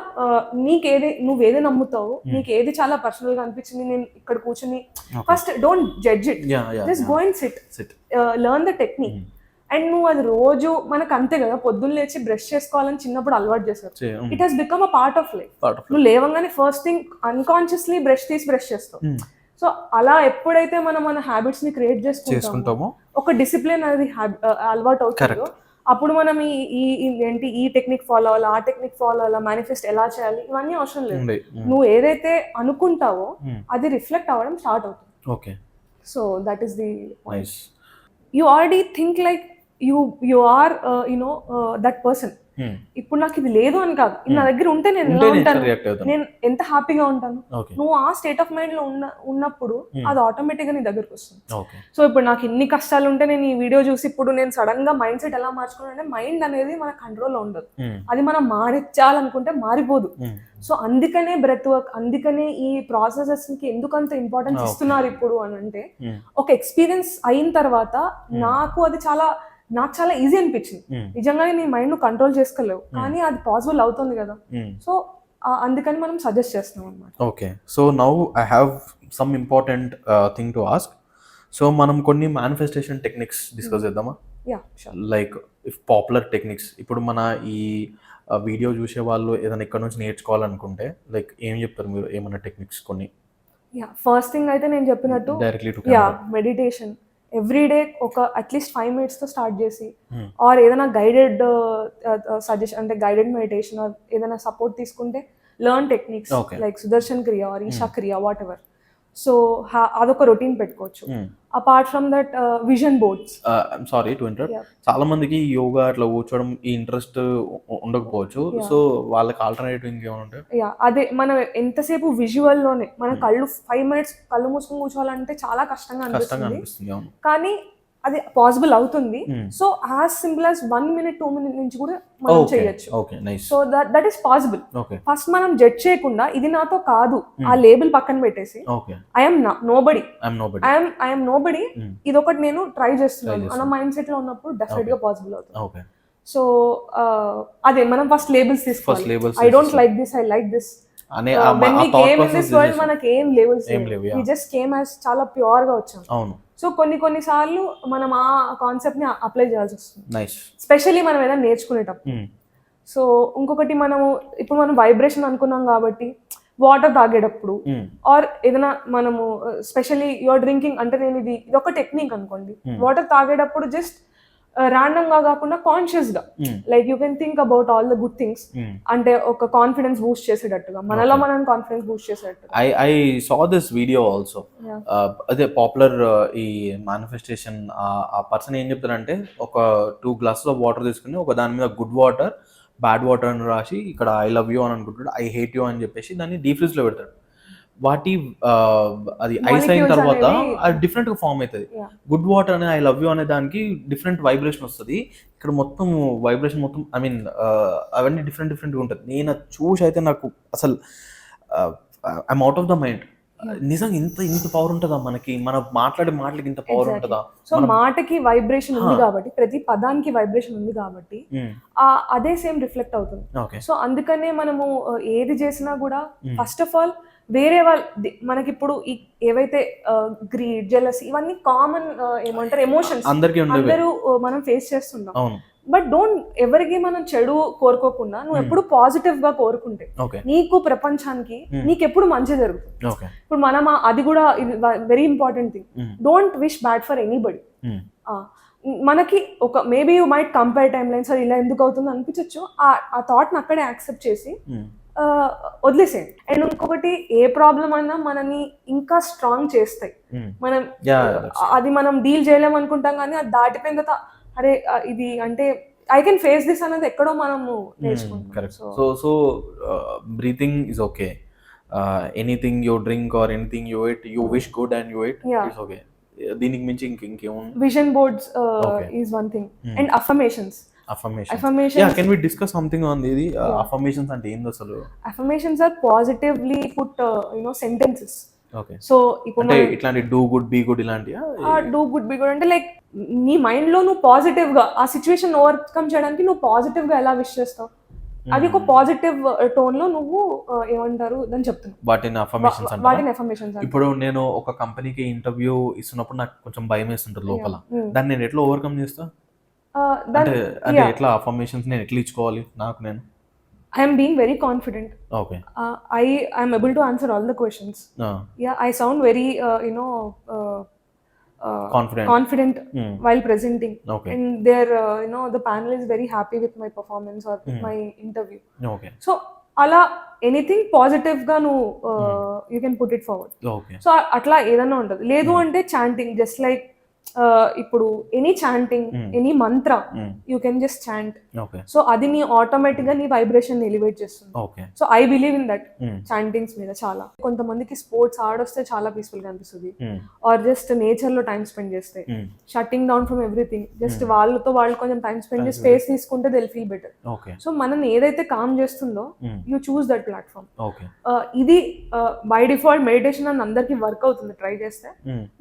నువ్వేది నమ్ముతావు, నీకు ఏది చాలా పర్సనల్ గా అనిపించింది, నేను ఇక్కడ కూర్చొని first don't judge it, just go and SIT, learn the technique. And నువ్వు అది రోజు మనకు అంతే కదా, పొద్దున్న లేచి బ్రష్ చేసుకోవాలని చిన్నప్పుడు అలవాటు చేసావు. It has become a part of life. నువ్వు లేవగానే ఫస్ట్ థింగ్ అన్కాన్షియస్లీ బ్రష్ చేస్తావు. సో అలా ఎప్పుడైతే మనం మన హ్యాబిట్స్ ని క్రియేట్ చేసుకుంటామో, ఒక డిసిప్లిన్ అనేది అలవాటు అవుతుందో, అప్పుడు మనం ఈ టెక్నిక్ ఫాలో అవ్వాలి, ఆ టెక్నిక్ ఫాలో అవ్వాలి, మేనిఫెస్ట్ ఎలా చేయాలి, ఇవన్నీ అవసరం లేదు. నువ్వు ఏదైతే అనుకుంటావో అది రిఫ్లెక్ట్ అవ్వడం స్టార్ట్ అవుతుంది. So that is the point. You already think like you are that person. ఇప్పుడు నాకు ఇది లేదు అని కాదు, నా దగ్గర ఉంటే నేను ఎలా ఉంటాను, నేను ఎంత హ్యాపీగా ఉంటాను. నువ్వు ఆ స్టేట్ ఆఫ్ మైండ్ లో ఉన్నప్పుడు అది ఆటోమేటిక్ గా నీ దగ్గరకు వస్తుంది. సో ఇప్పుడు నాకు ఇన్ని కష్టాలు ఉంటే నేను ఈ వీడియో చూసి ఇప్పుడు నేను సడన్ గా మైండ్ సెట్ ఎలా మార్చుకున్నానంటే, మైండ్ అనేది మన కంట్రోల్లో ఉండదు, అది మనం మార్చాలనుకుంటే మారిపోదు. సో అందుకనే బ్రెత్ వర్క్, అందుకనే ఈ ప్రాసెసెస్ కి ఎందుకంత ఇంపార్టెన్స్ ఇస్తున్నారు ఇప్పుడు అని అంటే, ఒక ఎక్స్పీరియన్స్ అయిన తర్వాత నాకు చాలా ఈజీ అనిపించింది. నిజంగానే నీ మైండ్ ను కంట్రోల్ చేసుకోలేవు, కానీ అది పాసిబుల్ అవుతుంది కదా. సో అందుకని మనం సజెస్ట్ చేస్తున్నాం అనమాట. Okay. So now I have some important thing to ask. So మనం కొన్ని మేనిఫెస్టేషన్ టెక్నిక్స్ డిస్కస్ చేద్దామా? Yeah sure. Like if popular techniques ఇప్పుడు మన ఈ వీడియో చూసే వాళ్ళు ఏదైనా ఇక్కడ నుంచి నేర్చుకోవాలనుకుంటే లైక్ ఏం చెప్తారు మీరు? ఏమైనా టెక్నిక్స్ కొన్ని యా ఫస్ట్ థింగ్ అయితే నేను చెప్పినట్టు directly to yeah meditation everyday ఒక అట్లీస్ట్ 5 minutes స్టార్ట్ చేసి Hmm. ఆర్ ఏదైనా గైడెడ్ సజెషన్ అంటే గైడెడ్ మెడిటేషన్ ఆర్ ఏదైనా సపోర్ట్ తీసుకుంటే learn techniques Okay. Like Sudarshan క్రియ ఆర్ ఈషా క్రియ వాట్ ఎవర్. సో అదొక రొటీన్ పెట్టుకోవచ్చు. Apart from that vision boards. I'm sorry to interrupt. Yeah. చాలా మందికి యోగా అట్లా కూర్చోవడం ఈ ఇంట్రెస్ట్ ఉండకపోవచ్చు. Yeah. సో వాళ్ళకి ఆల్టర్నేటివ్ ఇంకేమైనా ఉంటాయి? యా అదే మనం ఎంతసేపు విజువల్ లోనే మన కళ్ళు 5 minutes కళ్ళు మూసుకొని కూర్చోవాలంటే చాలా కష్టంగా కష్టంగా అనిపిస్తుంది. అనిపిస్తుంది. అవును. కానీ అది పాసిబుల్ అవుతుంది. Hmm. So as simple as 1 minute 2 minutes నుంచి కూడా మనం ఓకే చేయొచ్చు. Okay nice. So that is possible. Okay first మనం జడ్జ్ చేయకుండా ఇది నాతో కాదు ఆ లేబుల్ పక్కన పెట్టేసి okay I'm nobody I'm nobody. I'm nobody Hmm. ఇది ఒకటి నేను ట్రై చేస్తున్నాను Try అన్న మైండ్ సెట్ లో ఉన్నప్పుడు డెఫినెట్ గా పాసిబుల్ అవుతుంది. ఓకే సో అదే మనం ఫస్ట్ లేబుల్స్ ఫస్ట్ తీసుకోవాలి. Labels I don't like this, I like this. అనే when we came in this world మనకి ఏం లేబుల్స్ ఏం లేవు, yeah. we just came as చాలా ప్యూర్ గా వచ్చాం. అవును సో కొన్ని సార్లు మనం ఆ కాన్సెప్ట్ ని అప్లై చేయాల్సి వస్తుంది, నైస్. స్పెషల్లీ మనం ఏదైనా నేర్చుకునేటప్పుడు. సో ఇంకొకటి మనము ఇప్పుడు మనం వైబ్రేషన్ అనుకున్నాం కాబట్టి వాటర్ తాగేటప్పుడు ఆర్ ఏదైనా మనము స్పెషల్లీ యువర్ డ్రింకింగ్ అంటే నేను ఇది ఒక టెక్నిక్ అనుకోండి. వాటర్ తాగేటప్పుడు జస్ట్ ర్యాండమ్ గా కాకుండా కాన్షియస్ గా like you can think about all the good things. అంటే ఒక కాన్ఫిడెన్స్ బూస్ట్ చేసేటట్టుగా మనలో మనం కాన్ఫిడెన్స్ బూస్ట్ చేసేటట్టుగా. I saw this video also. Yeah. అదే పాపులర్ ఈ మేనిఫెస్టేషన్ ఆ పర్సన్ ఏం చెప్తారంటే ఒక 2 glasses ఆఫ్ వాటర్ తీసుకుని ఒక దాని మీద గుడ్ వాటర్ బ్యాడ్ వాటర్ అని రాసి ఇక్కడ ఐ లవ్ యూ అని అనుకుంటాడు, ఐ హేట్ యూ అని చెప్పేసి దాన్ని డీప్ ఫ్రిడ్జ్ లో పెడతాడు. వాటి అది ఐస్ అయిన Molecules తర్వాత అనేవి- అది డిఫరెంట్ గా ఫామ్ అవుతుంది. Yeah. గుడ్ వాటర్ అనే ఐ లవ్ యూ అనే దానికి డిఫరెంట్ వైబ్రేషన్ వస్తుంది. ఇక్కడ మొత్తం వైబ్రేషన్ మొత్తం ఐ మీన్ అవన్నీ డిఫరెంట్ గా ఉంటుంది. నేను అది చూసి అయితే నాకు అసలు I'm out of the mind. నిజంగా ఇంత పవర్ ఉంటుందా మనకి? మన మాట్లాడే మాటలకి ఇంత పవర్ Exactly. ఉంటుందా? సో మాటకి వైబ్రేషన్ ఉంది కాబట్టి, ప్రతి పదానికి వైబ్రేషన్ ఉంది కాబట్టి అదే సేమ్ రిఫ్లెక్ట్ అవుతుంది. ఓకే సో అందుకనే మనము ఏది చేసినా కూడా ఫస్ట్ ఆఫ్ ఆల్ వేరే మనకి ఇప్పుడు ఏవైతే గ్రీడ్ జెలసీ ఇవన్నీ కామన్ ఏమంటారు ఎమోషన్స్ అందరికీ ఉండేవి. అందరూ మనం ఫేస్ చేస్తుంటాం. అవును బట్ డోంట్ ఎవరికి మనం చెడు కోరుకోకుండా నువ్వు ఎప్పుడు పాజిటివ్ గా కోరుకుంటే ఓకే నీకు ప్రపంచానికి నీకు ఎప్పుడు మంచి జరుగుతుంది. ఓకే ఇప్పుడు మనం అది కూడా very important thing. Don't wish bad for anybody. మనకి ఒక maybe you might compare time lines ఇలా ఎందుకు అవుతుంది అనిపించవచ్చు. ఆ థాట్ని అక్కడే యాక్సెప్ట్ చేసి వదిలేసేయండి. అండ్ ఇంకొకటి ఏ ప్రాబ్లం అయినా మనని ఇంకా స్ట్రాంగ్ చేస్తాయి. మనం అది మనం డీల్ చేయలేము అనుకుంటాం కానీ అది దాటిపోయిన తర్వాత అరే ఇది అంటే ఐ కెన్ ఫేస్ దిస్ అనేది ఎక్కడో మనము నేర్చుకుంటాం. So breathing is okay. Anything you drink or anything you at you wish good and you at its okay. దీనికి మించి ఇంకేముంది? Vision boards is one thing. And affirmations. Yeah, can we discuss something on ఇది affirmations అంటే ఏంది అసలు? Affirmations are positively put sentences. Okay so ఇప్పుడు అంటే ఇట్లాంటి డూ గుడ్ బీ గుడ్ ఇలాంటియా? డూ గుడ్ బి గుడ్ అంటే లైక్ నీ మైండ్ లో నువ్వు పాజిటివ్ గా ఆ సిచ్యువేషన్ ఓవర్కమ్ చేయడానికి నువ్వు పాజిటివ్ గా ఎలా విష్ చేస్తావు, అది ఒక పాజిటివ్ టోన్ లో నువ్వు ఏమంటారు దాన్ని చెప్తున్నావు. వాటిని అఫర్మేషన్స్ అంటే వాటిని affirmations ఇప్పుడు నేను ఒక కంపెనీకి ఇంటర్వ్యూ ఇస్తున్నప్పుడు నాకు కొంచెం భయం వేస్తుంటుంది లోపల. దాన్ని నేను ఎట్లా ఓవర్కమ్ చేస్తా? అంటే ఎట్లా అఫర్మేషన్స్ నేను ఎట్లా ఇచ్చుకోవాలి నాకు నేను? I am being very confident. Okay. I am able to answer all the questions. Yeah, I sound very confident while presenting. Okay. And they're the panel is very happy with my performance or with my interview. Okay. So అలా anything positive గా నువ్వు you can put it forward. Okay. So అట్లా ఏదైనా ఉంటుంది. లేదు అంటే chanting just like ఇప్పుడు any chanting any Mantra you can just chant. Okay. So అది నీ ఆటోమేటిక్ గా నీ వైబ్రేషన్ ఎలివేట్ చేస్తుంది. Okay. So I believe in that chantings మీద చాలా. కొంతమందికి స్పోర్ట్స్ ఆడొస్తే చాలా పీస్ఫుల్ గా అనిపిస్తుంది, ఆర్ జస్ట్ నేచర్ లో టైం స్పెండ్ చేస్తే shutting down from everything, just వాళ్ళతో వాళ్ళు కొంచెం టైం స్పెండ్ చేసి స్పేస్ తీసుకుంటే they feel better. Okay. So మనం ఏదైతే కామ్ చేస్తుందో you choose that platform. Okay. ఇది బై డిఫాల్ట్ మెడిటేషన్ అని అందరికి వర్క్ అవుతుంది ట్రై చేస్తే.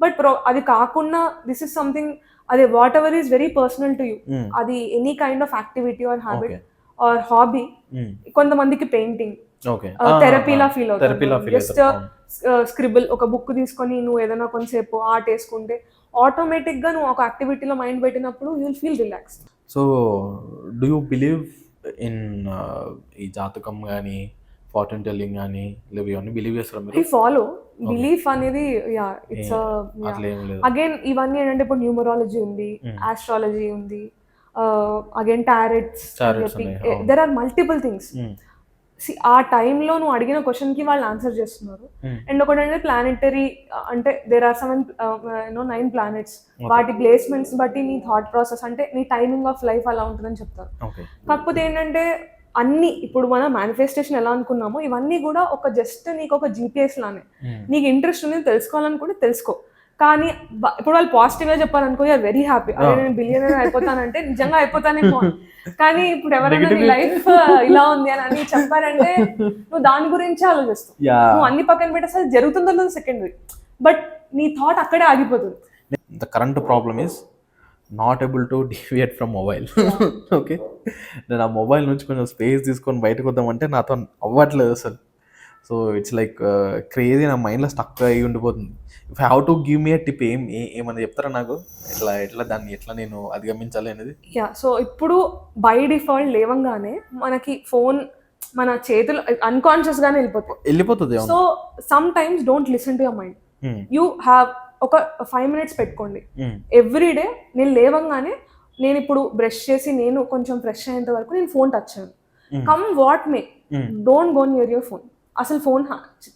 బట్ అది కాకుండా దిస్ ఇస్ సంథింగ్ అదే whatever is very personal to you. అది any kind of activity or habit or hobby. కొంతమందికి పెయింటింగ్, ఓకే. థెరపీలా ఫీల్ థెరపీలా అవుతాను. ఫీల్ జస్ట్ స్క్రిబుల్ ఒక బుక్ తీసుకొని నువ్వు ఏదైనా కొంచెంసేపు ఆర్ట్ వేసుకుంటే ఆటోమేటిక్గా నువ్వు ఒక యాక్టివిటీలో మైండ్ పెట్టినప్పుడు you will feel relaxed. So do you believe in ఈ జాతకం కానీ ఫార్చ్యూన్ టెల్లింగ్ కానీ లేవు ఇవన్నీ బిలీవ్ చేస్తారా ఐ మీరు? ఫాలో బిలీఫ్ అనేది ఇట్స్ అట్లా ఏం లేదు. అగైన్ ఇవన్నీ ఏంటంటే ఇప్పుడు న్యూమరాలజీ ఉంది, ఆస్ట్రాలజీ ఉంది, అగైన్ టారెట్స్, ఉన్నాయి, అవును. There are multiple things. ఆ టైంలో నువ్వు అడిగిన క్వశ్చన్కి వాళ్ళు ఆన్సర్ చేస్తున్నారు. అండ్ ఒకటి అంటే ప్లానెటరీ, అంటే దేర్ ఆర్ 9 ప్లానెట్స్, వాటి ప్లేస్మెంట్స్ బట్టి నీ థాట్ ప్రాసెస్ అంటే నీ టైమింగ్ ఆఫ్ లైఫ్ అలా ఉంటుందని చెప్తారు. ఓకే. కాకపోతే ఏంటంటే అన్ని ఇప్పుడు మన మేనిఫెస్టేషన్ ఎలా అనుకున్నామో ఇవన్నీ కూడా ఒక జస్ట్ నీకు ఒక జీపీఎస్ లానే. నీకు ఇంట్రెస్ట్ ఉంది తెలుసుకోవాలనుకుంటే తెలుసుకో. కానీ ఇప్పుడు వాళ్ళు పాజిటివ్గా చెప్పాలనుకో యూఆర్ వెరీ హ్యాపీ, అదే నేను బిలియనర్ అయిపోతానంటే నిజంగా అయిపోతానేమో. కానీ ఇప్పుడు ఎవరైనా నీ లైఫ్ ఇలా ఉంది అని చెప్పారంటే నువ్వు దాని గురించి ఆలోచిస్తావు. నువ్వు అన్ని పక్కన పెట్టి అసలు జరుగుతుందో సెకండరీ, బట్ నీ థాట్ అక్కడే ఆగిపోతుంది. The current problem is not able to deviate from mobile. Okay, నేను ఆ మొబైల్ నుంచి కొంచెం స్పేస్ తీసుకొని బయటకు వద్దామంటే నాతో అవ్వట్లేదు అసలు. సో ఇట్స్ లైక్ క్రేజీ, నా మైండ్లో స్టక్ అయ్యి ఉండిపోతుంది. If have to give me A tip, ఏమన్నా చెప్తారా నాకు? ఎట్లా దాన్ని ఎట్లా నేను అధిగమించాలి అనేది? సో ఇప్పుడు బై డిఫాల్ట్ లేవంగానే మనకి ఫోన్ మన చేతులు అన్కాన్షియస్గానే వెళ్ళిపోతుంది. So some times don't listen to your mind. You have ఒక 5 minutes పెట్టుకోండి ఎవ్రీ డే. నేను లేవంగానే నేను ఇప్పుడు బ్రష్ చేసి నేను కొంచెం ఫ్రెష్ అయ్యేంత వరకు నేను ఫోన్ టచ్ చేయను. Come what may, don't go near your phone. అసలు ఫోన్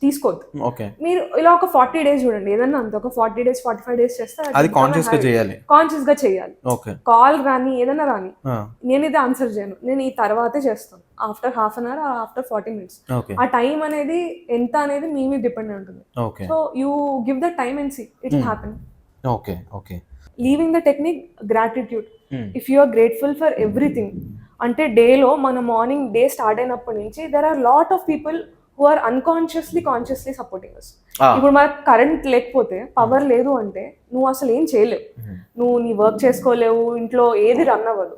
తీసుకోవద్దు. ఓకే, మీరు ఇలా ఒక 40 days చూడండి, ఏదన్నా అంత ఒక 40 days 45 days చేస్తే అది కాన్షియస్గా చేయాలి. ఓకే, కాల్ రాని ఏదన్నా రాని నేను ఇది ఆన్సర్ చేయను, నేను ఈ తర్వాతే చేస్తాను. After half an hour, after 40 minutes. ఆ టైం అనేది ఎంత అనేది మీ మీద డిపెండ్ ఉంటుంది. So you give the time and see it will happen. Okay okay. Leaving the technique gratitude. If you are grateful for everything, అంటే డేలో మన మార్నింగ్ డే స్టార్ట్ అయినప్పటి నుంచి there are lot of people who are consciously supporting us. ఇప్పుడు మనకు current లేకపోతే, power లేదు అంటే నువ్వు అసలు ఏం చేయలేవు, నువ్వు నీ వర్క్ చేసుకోలేవు, ఇంట్లో ఏది రన్ అవ్వదు.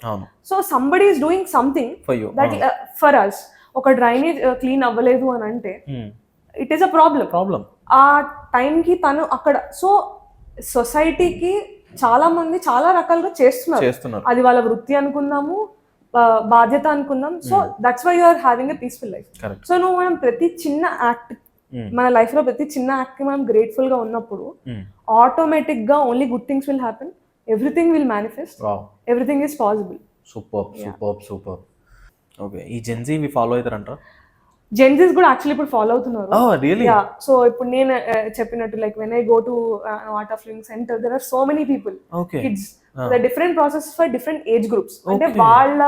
So somebody is doing something that for us. ఒక డ్రైనేజ్ క్లీన్ అవ్వలేదు అని అంటే ఇట్ ఈస్ అ ప్రాబ్లం. ఆ టైంకి తను అక్కడ. సో సొసైటీకి చాలా మంది చాలా రకాలుగా చేస్తున్నారు. అది వాళ్ళ వృత్తి అనుకుందాము, బాధ్యత అనుకుందాం. So that's why you are having a peaceful life. So నువ్వు మనం ప్రతి చిన్న యాక్ట్, మన లైఫ్ లో ప్రతి చిన్న యాక్ట్ కి మనం గ్రేట్ఫుల్ గా ఉన్నప్పుడు ఆటోమేటిక్ గా only good things will happen, everything will manifest, everything is possible. Super. Okay, ఈ జెన్జీ ఫాలో అవుతారంట? జెన్జీస్ కూడా యాక్చువల్లీ ఇప్పుడు ఫాలో అవుతున్నారు. సో ఇప్పుడు నేను చెప్పినట్టు like when I go to Art of Living centre, there are so many people, kids, the different process for different age groups, అంటే వాళ్ళ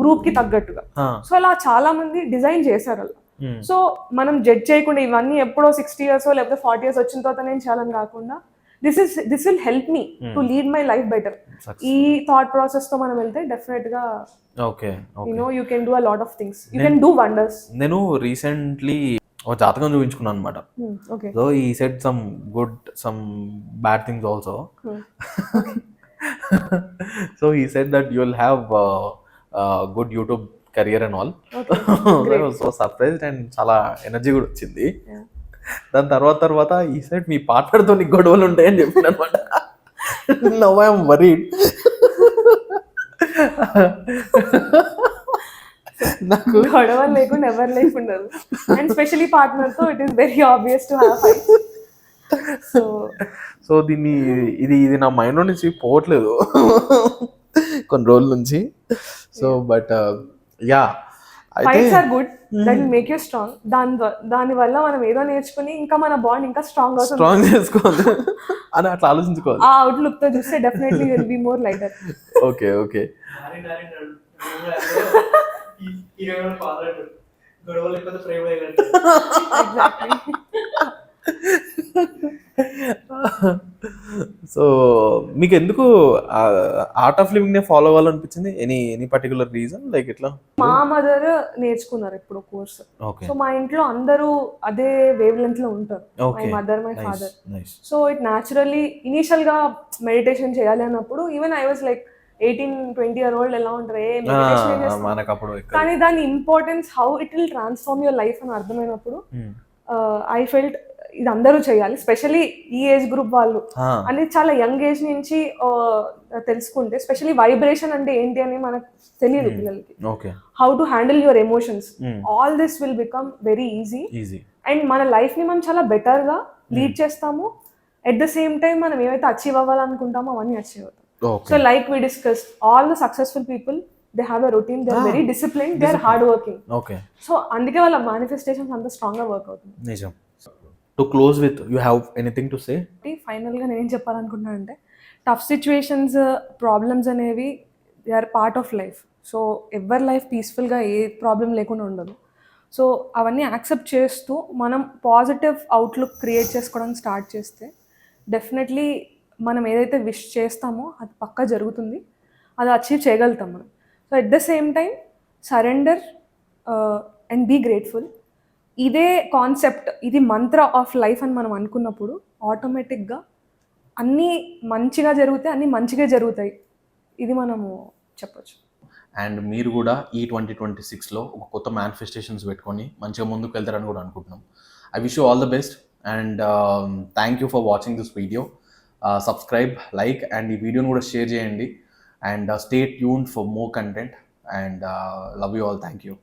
గ్రూప్ కి తగ్గట్టుగా. సో అలా చాలా మంది డిజైన్ చేశారు అలా. సో మనం జడ్జ్ చేయకుండా ఇవన్నీ ఎప్పుడో 60 years లేకపోతే 40 years వచ్చిన తర్వాత నేను చేయాలని కాకుండా this will help me to lead my life better. ఈ థాట్ ప్రాసెస్ తో మనం వెళ్తే డెఫినెట్ గా you can do a lot of things, you can do wonders. నేను రీసెంట్లీ ఒక జాతకం చూపించుకున్నాను అనమాట. సో ఈ said some good some bad things also. So he said that you will have good YouTube career and all. I was so surprised and చాలా energy కూడా వచ్చింది. దాని తర్వాత ఈ సెడ్ మీ పార్ట్నర్తో నీకు గొడవలు ఉంటాయని చెప్పింది అనమాట. Now I am worried. నాకు గొడవలు లేకుండా ఎవరి లైఫ్ ఉండదు, అండ్ స్పెషల్లీ పార్ట్నర్ తో it is very obvious to have fights. So దీన్ని ఇది నా మైండ్ నుంచి పోవట్లేదు కొన్ని రోజుల నుంచి. So but yeah, fights are good, that make you strong. దాని వల్ల మనం ఏదో నేర్చుకుని ఇంకా మన బాండ్ ఇంకా స్ట్రాంగ్ చేసుకోవాలి అని అట్లా ఆలోచించుకోవాలి. ఆ అవుట్లుక్ తో చూస్తే definitely will be more lighter. Okay. So మీకు ఎందుకు ఆర్ట్ ఆఫ్ లివింగ్ నే ఫాలో అవ్వాలనిపించింది? Any particular reason? లైక్ ఎట్లా? మా మదర్ నేర్చుకున్నారు ఇప్పుడు కోర్స్. సో మా ఇంట్లో అందరూ అదే వేవ్ లెంత్ లో ఉంటారు, my mother, my father. So it naturally initial గా మెడిటేషన్ చేయాలి అన్నప్పుడు even I was like 18-20 year old ఎలా ఉంటారు ఏ meditation ఏం చేస్తాం? మనకు అప్పుడు కానీ దాని importance how it will transform your life అని అర్థమైనప్పుడు ఐ ఫెల్ట్ ఇది అందరూ చేయాలి, స్పెషలీ ఈ ఏజ్ గ్రూప్ వాళ్ళు అనేది చాలా యంగ్ ఏజ్ నుంచి తెలుసుకుంటే, స్పెషలీ వైబ్రేషన్ అంటే ఏంటి అని మనకు తెలియదు పిల్లలకి. Okay, how to handle your emotions, all this will become very easy. And మన లైఫ్ ని మనం చాలా బెటర్ గా లీడ్ చేస్తాము. ఎట్ ద సేమ్ టైం మనం ఏవైతే అచీవ్ అవ్వాలనుకుంటామో అవన్నీ అచీవ్ అవుతాం. So like we discussed, all the successful people they have a routine, they are very discipline, they are hard working. Okay, so అందుకే వాళ్ళ మేనిఫెస్టేషన్స్ అంత strong గా work అవుతుంది. నిజం. To close with, you have anything to say? ఫైనల్గా నేను ఏం చెప్పాలనుకుంటున్నాను అంటే, టఫ్ సిచ్యువేషన్స్, ప్రాబ్లమ్స్ అనేవి they are part of life. So ఎవరి లైఫ్ పీస్ఫుల్గా ఏ ప్రాబ్లం లేకుండా ఉండదు. సో అవన్నీ యాక్సెప్ట్ చేస్తూ మనం పాజిటివ్ అవుట్లుక్ క్రియేట్ చేసుకోవడానికి స్టార్ట్ చేస్తే డెఫినెట్లీ మనం ఏదైతే విష్ చేస్తామో అది పక్కా జరుగుతుంది, అది అచీవ్ చేయగలుగుతాం మనం. So at the same time surrender and be grateful. ఇదే కాన్సెప్ట్, ఇది మంత్ర ఆఫ్ లైఫ్ అని మనం అనుకున్నప్పుడు ఆటోమేటిక్గా అన్నీ మంచిగా జరుగుతాయి, అన్నీ మంచిగా జరుగుతాయి. ఇది మనము చెప్పొచ్చు. అండ్ మీరు కూడా ఈ 2026లో ఒక కొత్త మేనిఫెస్టేషన్స్ పెట్టుకొని మంచిగా ముందుకు వెళ్తారని కూడా అనుకుంటున్నాం. I wish you all the best and thank you for watching this video. Subscribe, like and ఈ వీడియోని కూడా షేర్ చేయండి. And stay tuned for more content and love you all. Thank you.